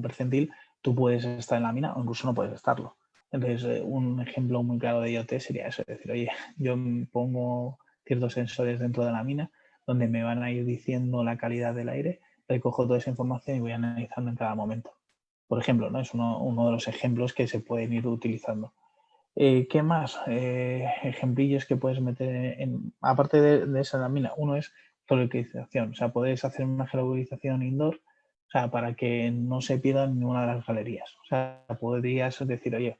percentil tú puedes estar en la mina o incluso no puedes estarlo. Entonces, un ejemplo muy claro de IoT sería eso, es decir, oye, yo pongo ciertos sensores dentro de la mina donde me van a ir diciendo la calidad del aire, recojo toda esa información y voy analizando en cada momento. Por ejemplo, ¿no? Es uno de los ejemplos que se pueden ir utilizando. ¿Qué más? Ejemplillos que puedes meter aparte de esa la mina. Uno es geolocalización, o sea, puedes hacer una geolocalización indoor, o sea, para que no se pierda ninguna de las galerías. O sea, podrías decir, oye,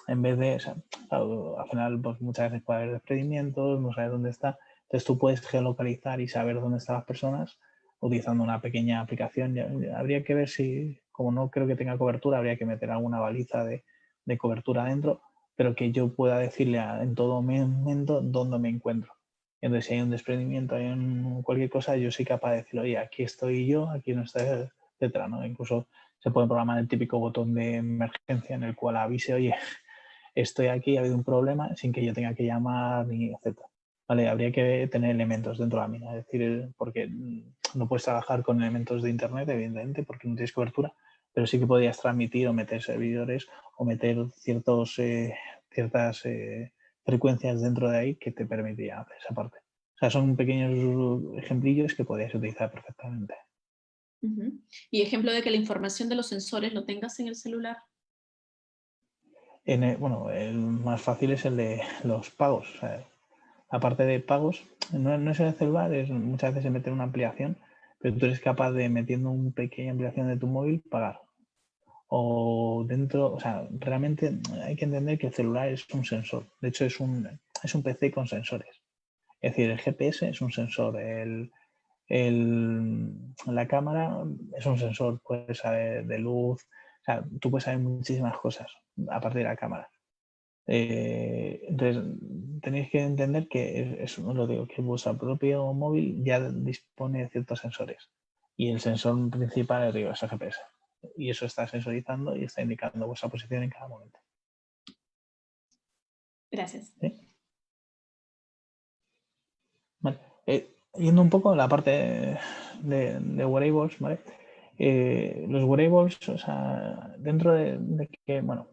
en vez de, o sea, al final, pues muchas veces puede haber desprendimientos, no sabes dónde está. Entonces tú puedes geolocalizar y saber dónde están las personas utilizando una pequeña aplicación. Habría que ver si, como no creo que tenga cobertura, habría que meter alguna baliza de cobertura dentro, pero que yo pueda decirle en todo momento dónde me encuentro. Entonces, si hay un desprendimiento, hay cualquier cosa, yo soy capaz de decir, oye, aquí estoy yo, aquí no está, etcétera, ¿no? Incluso se puede programar el típico botón de emergencia en el cual avise, oye, estoy aquí, ha habido un problema, sin que yo tenga que llamar ni etcétera. Vale, habría que tener elementos dentro de la mina, es decir, porque no puedes trabajar con elementos de internet, evidentemente, porque no tienes cobertura, pero sí que podrías transmitir o meter servidores o meter ciertas frecuencias dentro de ahí que te permitirían hacer esa parte. O sea, son pequeños ejemplillos que podrías utilizar perfectamente. Y ejemplo de que la información de los sensores lo tengas en el celular. Bueno, el más fácil es el de los pagos. O sea, aparte de pagos, no es el celular, muchas veces se mete una ampliación, pero tú eres capaz de, metiendo una pequeña ampliación de tu móvil, pagar. O dentro, o sea, realmente hay que entender que el celular es un sensor. De hecho, es un PC con sensores. Es decir, el GPS es un sensor, la cámara es un sensor, puedes saber de luz, o sea, tú puedes saber muchísimas cosas aparte de la cámara. Entonces, tenéis que entender que lo digo, que vuestro propio móvil ya dispone de ciertos sensores y el sensor principal, digo, es el GPS. Y eso está sensorizando y está indicando vuestra posición en cada momento. Gracias. ¿Sí? Vale. Yendo un poco a la parte de wearables, ¿vale? Los wearables, o sea, dentro de que, bueno,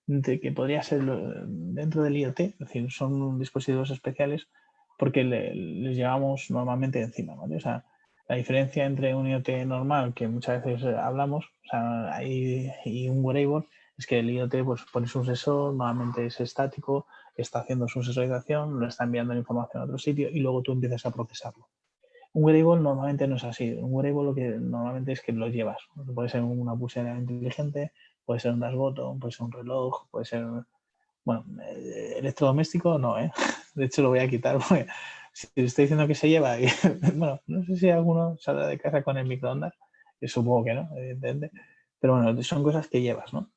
de que podría ser dentro del IoT, es decir, son dispositivos especiales porque les llevamos normalmente encima, ¿vale? O sea, la diferencia entre un IoT normal, que muchas veces hablamos, o sea, y un wearable, es que el IoT, pues pones un sensor, normalmente es estático, está haciendo su sensorización, lo está enviando la información a otro sitio y luego tú empiezas a procesarlo. Un wearable normalmente no es así. Un wearable lo que normalmente es que lo llevas. Puede ser una pulsera inteligente, puede ser un dashboard, puede ser un reloj, puede ser... Bueno, electrodoméstico no, ¿eh? De hecho lo voy a quitar porque si estoy diciendo que se lleva y... Bueno, no sé si alguno saldrá de casa con el microondas, que supongo que no, evidentemente. Pero bueno, son cosas que llevas, ¿no?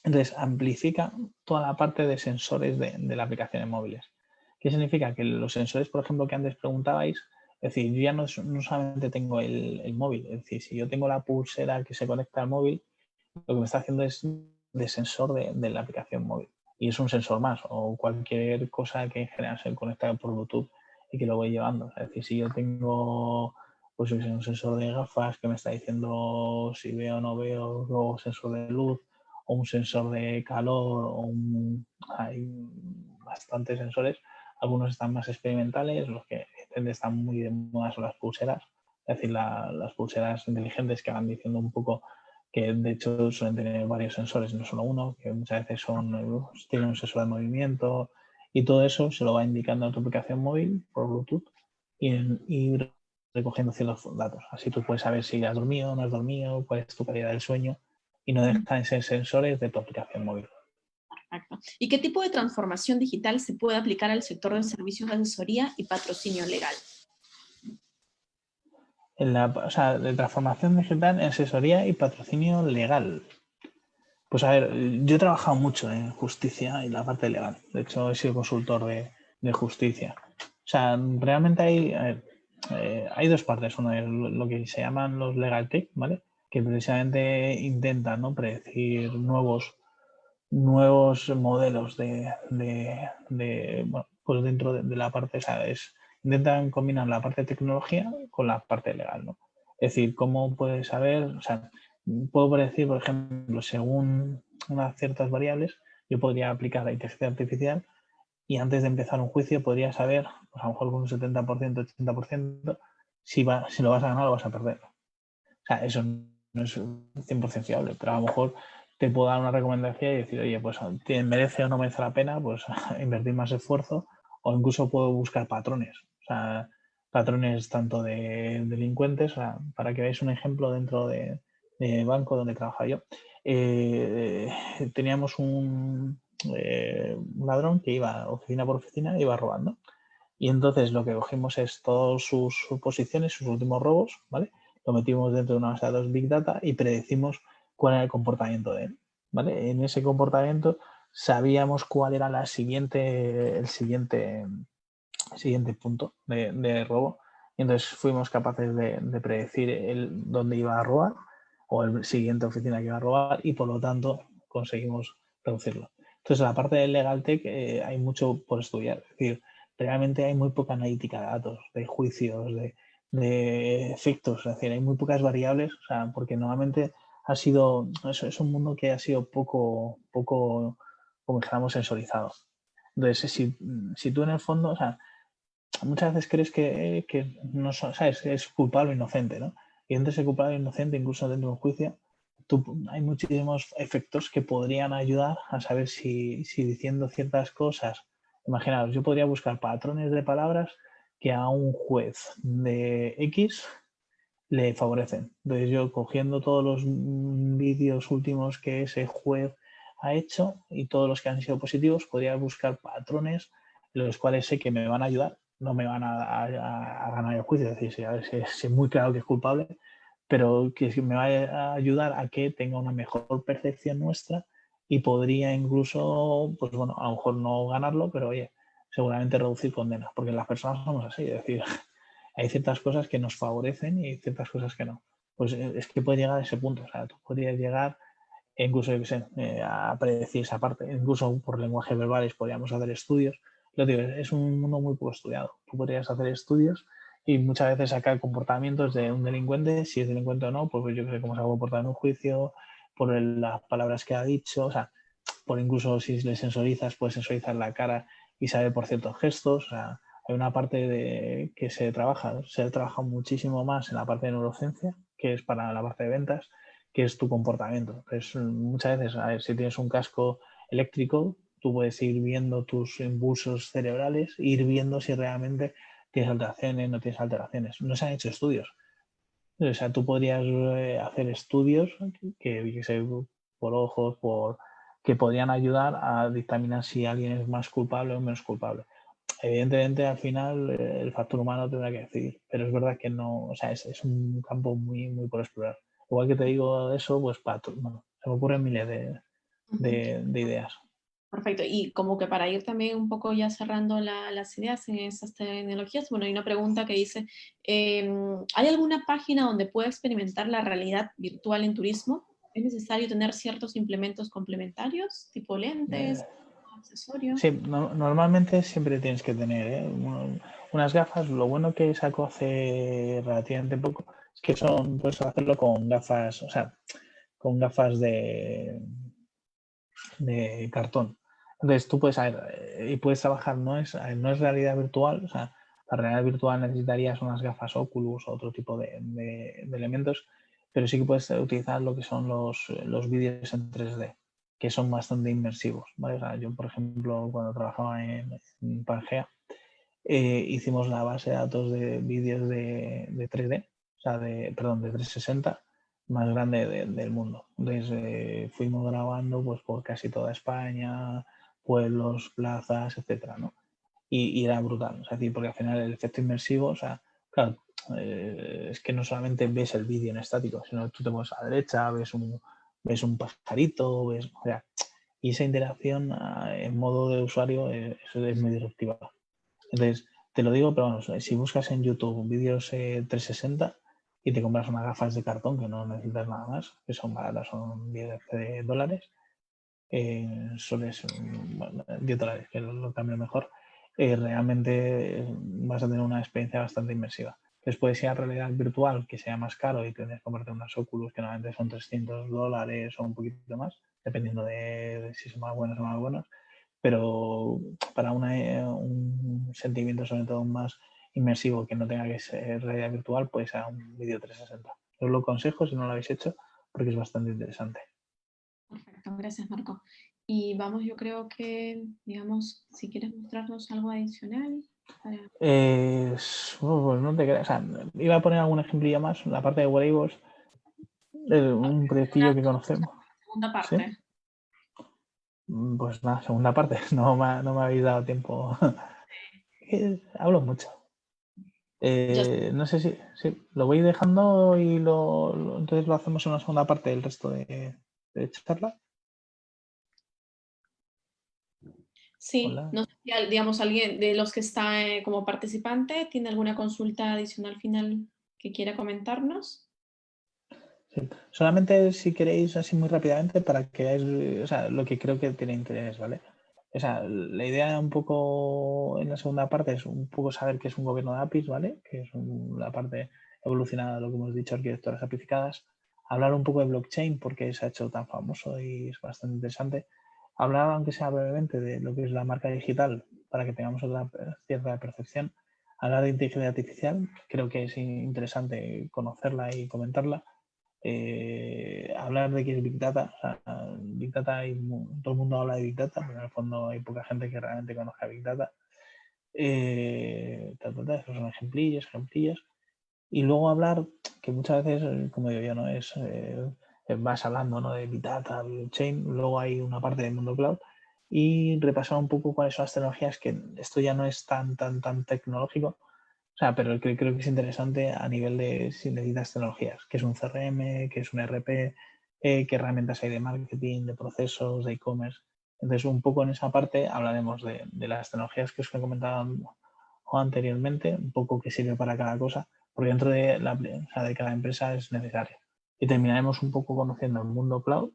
Entonces, amplifica toda la parte de sensores de la aplicación en móviles. ¿Qué significa? Que los sensores, por ejemplo, que antes preguntabais, es decir, yo ya no solamente tengo el móvil, es decir, si yo tengo la pulsera que se conecta al móvil, lo que me está haciendo es de sensor de la aplicación móvil. Y es un sensor más, o cualquier cosa que en general se conecta por Bluetooth y que lo voy llevando. Es decir, si yo tengo pues un sensor de gafas que me está diciendo si veo o no veo, luego sensor de luz, o un sensor de calor, hay bastantes sensores. Algunos están más experimentales, los que están muy de moda son las pulseras, es decir, las pulseras inteligentes que van diciendo un poco que de hecho suelen tener varios sensores, no solo uno, que muchas veces tienen un sensor de movimiento y todo eso se lo va indicando a tu aplicación móvil por Bluetooth y recogiendo ciertos datos. Así tú puedes saber si has dormido o no has dormido, cuál es tu calidad del sueño y no dejan de ser sensores de tu aplicación móvil. Perfecto. ¿Y qué tipo de transformación digital se puede aplicar al sector de servicios de asesoría y patrocinio legal? O sea, de transformación digital en asesoría y patrocinio legal. Pues a ver, yo he trabajado mucho en justicia y la parte legal. De hecho, he sido consultor de justicia. O sea, realmente hay dos partes. Uno es lo que se llaman los legal tech, ¿vale? Que precisamente intentan, ¿no?, predecir nuevos modelos bueno, pues dentro de la parte, o sea, intentan combinar la parte de tecnología con la parte legal, ¿no? Es decir, cómo puedes saber, o sea, puedo predecir, por ejemplo, según unas ciertas variables, yo podría aplicar la inteligencia artificial y antes de empezar un juicio podría saber, pues a lo mejor con un 70%, 80%, si lo vas a ganar o lo vas a perder. O sea, eso no es 100% fiable, pero a lo mejor te puedo dar una recomendación y decir, oye, pues merece o no merece la pena pues invertir más esfuerzo, o incluso puedo buscar patrones, o sea, patrones tanto de delincuentes, o sea, para que veáis un ejemplo dentro de banco donde trabajaba yo. Teníamos un ladrón que iba oficina por oficina, iba robando. Y entonces lo que cogimos es todas sus posiciones, sus últimos robos, ¿vale? Lo metimos dentro de una base de datos Big Data y predecimos cuál era el comportamiento de él, ¿vale? En ese comportamiento sabíamos cuál era el siguiente punto de robo. Y entonces fuimos capaces de predecir dónde iba a robar o el siguiente oficina que iba a robar y por lo tanto conseguimos reducirlo. Entonces, en la parte del Legal Tech hay mucho por estudiar. Es decir, realmente hay muy poca analítica de datos, de juicios, de efectos. Es decir, hay muy pocas variables, o sea, porque normalmente es un mundo que ha sido poco, como dijéramos, sensorizado. Entonces, si tú en el fondo, o sea, muchas veces crees que no sabes, es culpable o inocente, ¿no? Y entre ese culpable o inocente, incluso dentro de un juicio, hay muchísimos efectos que podrían ayudar a saber si diciendo ciertas cosas Imaginaos, yo podría buscar patrones de palabras que a un juez de X le favorecen. Entonces yo cogiendo todos los vídeos últimos que ese juez ha hecho y todos los que han sido positivos, podría buscar patrones en los cuales sé que me van a ayudar, no me van a ganar el juicio, es decir, a ver si es muy claro que es culpable, pero que me va a ayudar a que tenga una mejor percepción nuestra y podría incluso, pues bueno, a lo mejor no ganarlo, pero oye, seguramente reducir condenas, porque las personas somos así, es decir, hay ciertas cosas que nos favorecen y ciertas cosas que no. Pues es que puede llegar a ese punto, o sea, tú podrías llegar incluso, yo qué sé, a predecir esa parte, incluso por lenguaje verbales podríamos hacer estudios. Lo digo, es un mundo muy poco estudiado. Tú podrías hacer estudios y muchas veces sacar comportamientos de un delincuente, si es delincuente o no, pues yo qué sé cómo se ha comportado en un juicio, por las palabras que ha dicho, o sea, por incluso si le sensorizas, puedes sensorizar la cara y saber por ciertos gestos, o sea, hay una parte de que se trabaja muchísimo más en la parte de neurociencia, que es para la parte de ventas, que es tu comportamiento. Pues muchas veces, a ver, si tienes un casco eléctrico, tú puedes ir viendo tus impulsos cerebrales, ir viendo si realmente tienes alteraciones, no tienes alteraciones. No se han hecho estudios. O sea, tú podrías hacer estudios que sé, por ojos, que podrían ayudar a dictaminar si alguien es más culpable o menos culpable. Evidentemente, al final, el factor humano tendrá que decidir, pero es verdad que no, o sea, es un campo muy, muy por explorar. Igual que te digo eso, pues bueno, se me ocurren miles de ideas. Perfecto. Y como que para ir también un poco ya cerrando las ideas en esas tecnologías, bueno, hay una pregunta que dice, ¿hay alguna página donde pueda experimentar la realidad virtual en turismo? ¿Es necesario tener ciertos implementos complementarios, tipo lentes, accesorios? Sí, normalmente siempre tienes que tener unas gafas. Lo bueno que sacó hace relativamente poco es que puedes hacerlo con gafas, o sea, con gafas de cartón. Entonces tú puedes y puedes trabajar, no es realidad virtual, o sea, la realidad virtual necesitarías unas gafas Oculus o otro tipo de elementos, pero sí que puedes utilizar lo que son los vídeos en 3D, que son bastante inmersivos, ¿vale? O sea, yo, por ejemplo, cuando trabajaba en Pangea, hicimos la base de datos de vídeos de 3D, o sea, perdón, de 360 más grande del mundo. Entonces fuimos grabando pues por casi toda España, pueblos, plazas, etcétera, ¿no? Y era brutal, o sea, porque al final el efecto inmersivo, o sea, claro, es que no solamente ves el vídeo en estático, sino que tú te mueves a la derecha, ves un pajarito, o sea, y esa interacción en modo de usuario es muy disruptiva. Entonces, te lo digo, pero bueno, si buscas en YouTube vídeos 360 y te compras unas gafas de cartón que no necesitas nada más, que son baratas, son $10, bueno, $10, que lo cambio mejor, realmente vas a tener una experiencia bastante inmersiva. Entonces puedes ir a realidad virtual, que sea más caro y tendrás que comprarte unas Oculus que normalmente son $300 o un poquito más, dependiendo de si son más buenos o más buenos, pero para un sentimiento sobre todo más inmersivo que no tenga que ser realidad virtual, pues a un vídeo 360. Os lo aconsejo si no lo habéis hecho porque es bastante interesante. Perfecto, gracias Marco. Y vamos, yo creo que, digamos, si quieres mostrarnos algo adicional. Pues no te creas, o sea, iba a poner algún ejemplillo más, la parte de wearables, un proyectillo que conocemos. Segunda ¿Sí? parte. Pues nada, segunda parte, no me habéis dado tiempo. Hablo mucho. No sé si lo voy dejando y entonces lo hacemos en una segunda parte del resto de charla. Sí, Hola. no sé si, digamos, alguien de los que está como participante tiene alguna consulta adicional final que quiera comentarnos. Sí. Solamente si queréis así muy rápidamente para que veáis, o sea, lo que creo que tiene interés, ¿vale? O sea, la idea un poco en la segunda parte es un poco saber qué es un gobierno de APIs, ¿vale? Que es la parte evolucionada de lo que hemos dicho, arquitecturas amplificadas. Hablar un poco de blockchain porque se ha hecho tan famoso y es bastante interesante. Hablar, aunque sea brevemente, de lo que es la marca digital para que tengamos otra cierta percepción. Hablar de inteligencia artificial, creo que es interesante conocerla y comentarla. hablar de qué es Big Data. O sea, Big Data, todo el mundo habla de Big Data, pero en el fondo hay poca gente que realmente conozca Big Data. Esos son ejemplillos. Y luego hablar, que muchas veces, como digo yo, ¿no? Vas hablando, ¿no? de Big Data, blockchain, luego hay una parte del mundo cloud, y repasar un poco cuáles son las tecnologías, que esto ya no es tan tecnológico, o sea, pero creo que es interesante a nivel de si necesitas tecnologías, que es un CRM, que es un ERP, qué herramientas hay de marketing, de procesos, de e-commerce. Entonces, un poco en esa parte hablaremos de las tecnologías que os he comentado anteriormente, un poco qué sirve para cada cosa, porque dentro de, de cada empresa es necesario. Y terminaremos un poco conociendo el mundo cloud,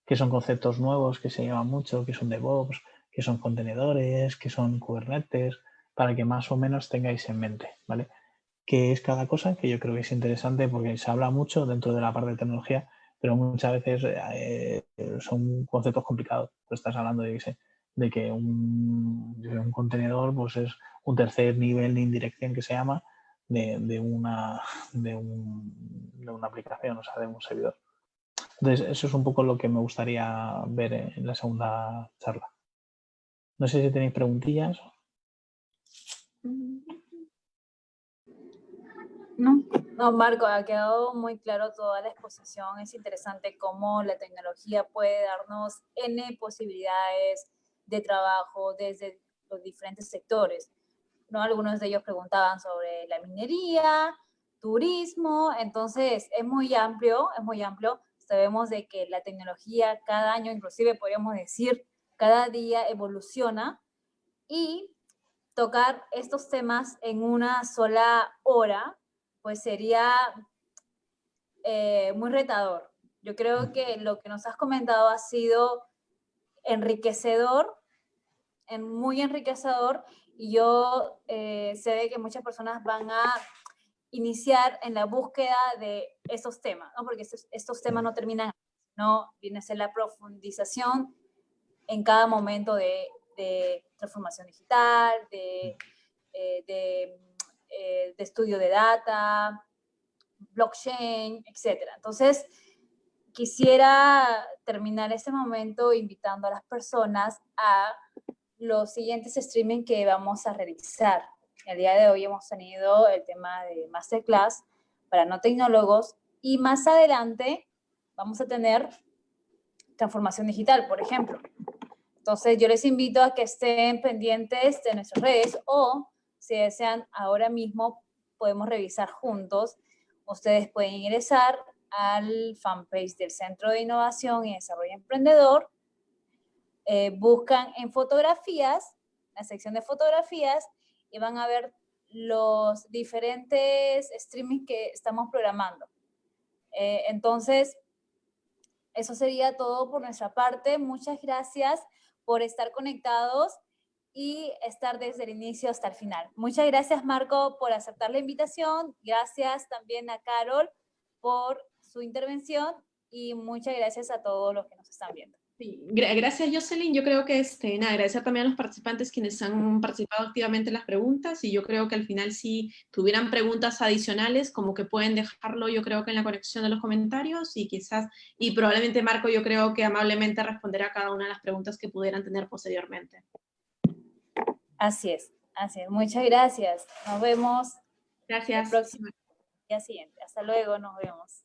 que son conceptos nuevos que se llevan mucho, que son DevOps, que son contenedores, que son Kubernetes, para que más o menos tengáis en mente, ¿vale? ¿Qué es cada cosa? Que yo creo que es interesante porque se habla mucho dentro de la parte de tecnología, pero muchas veces son conceptos complicados. Tú estás hablando de que un contenedor pues es un tercer nivel de indirección que se llama de una aplicación, o sea, de un servidor. Entonces, eso es un poco lo que me gustaría ver en la segunda charla. No sé si tenéis preguntillas. No, Marco, ha quedado muy claro toda la exposición. Es interesante cómo la tecnología puede darnos N posibilidades de trabajo desde los diferentes sectores, ¿no? Algunos de ellos preguntaban sobre la minería, turismo, entonces es muy amplio, es muy amplio. Sabemos de que la tecnología cada año, inclusive podríamos decir, cada día evoluciona, y tocar estos temas en una sola hora, pues sería muy retador. Yo creo que lo que nos has comentado ha sido enriquecedor, muy enriquecedor, y yo sé de que muchas personas van a iniciar en la búsqueda de esos temas, ¿no? Porque estos temas no terminan, no viene a ser la profundización en cada momento de transformación digital, de estudio de data, blockchain, etc. Entonces, quisiera terminar este momento invitando a las personas a los siguientes streaming que vamos a realizar. El día de hoy hemos tenido el tema de Masterclass para no tecnólogos, y más adelante vamos a tener transformación digital, por ejemplo. Entonces, yo les invito a que estén pendientes de nuestras redes, o si desean, ahora mismo podemos revisar juntos. Ustedes pueden ingresar al fanpage del Centro de Innovación y Desarrollo Emprendedor, buscan en fotografías, la sección de fotografías, y van a ver los diferentes streamings que estamos programando. Entonces, eso sería todo por nuestra parte. Muchas gracias por estar conectados y estar desde el inicio hasta el final. Muchas gracias, Marco, por aceptar la invitación. Gracias también a Carol por su intervención, y muchas gracias a todos los que nos están viendo. Sí, gracias, Jocelyn. Yo creo que agradecer también a los participantes quienes han participado activamente en las preguntas, y yo creo que al final, si tuvieran preguntas adicionales, como que pueden dejarlo, yo creo que en la conexión de los comentarios, y quizás, y probablemente Marco, yo creo que amablemente responderá a cada una de las preguntas que pudieran tener posteriormente. Así es, así es. Muchas gracias. Nos vemos. Gracias. El próximo día siguiente. Hasta luego, nos vemos.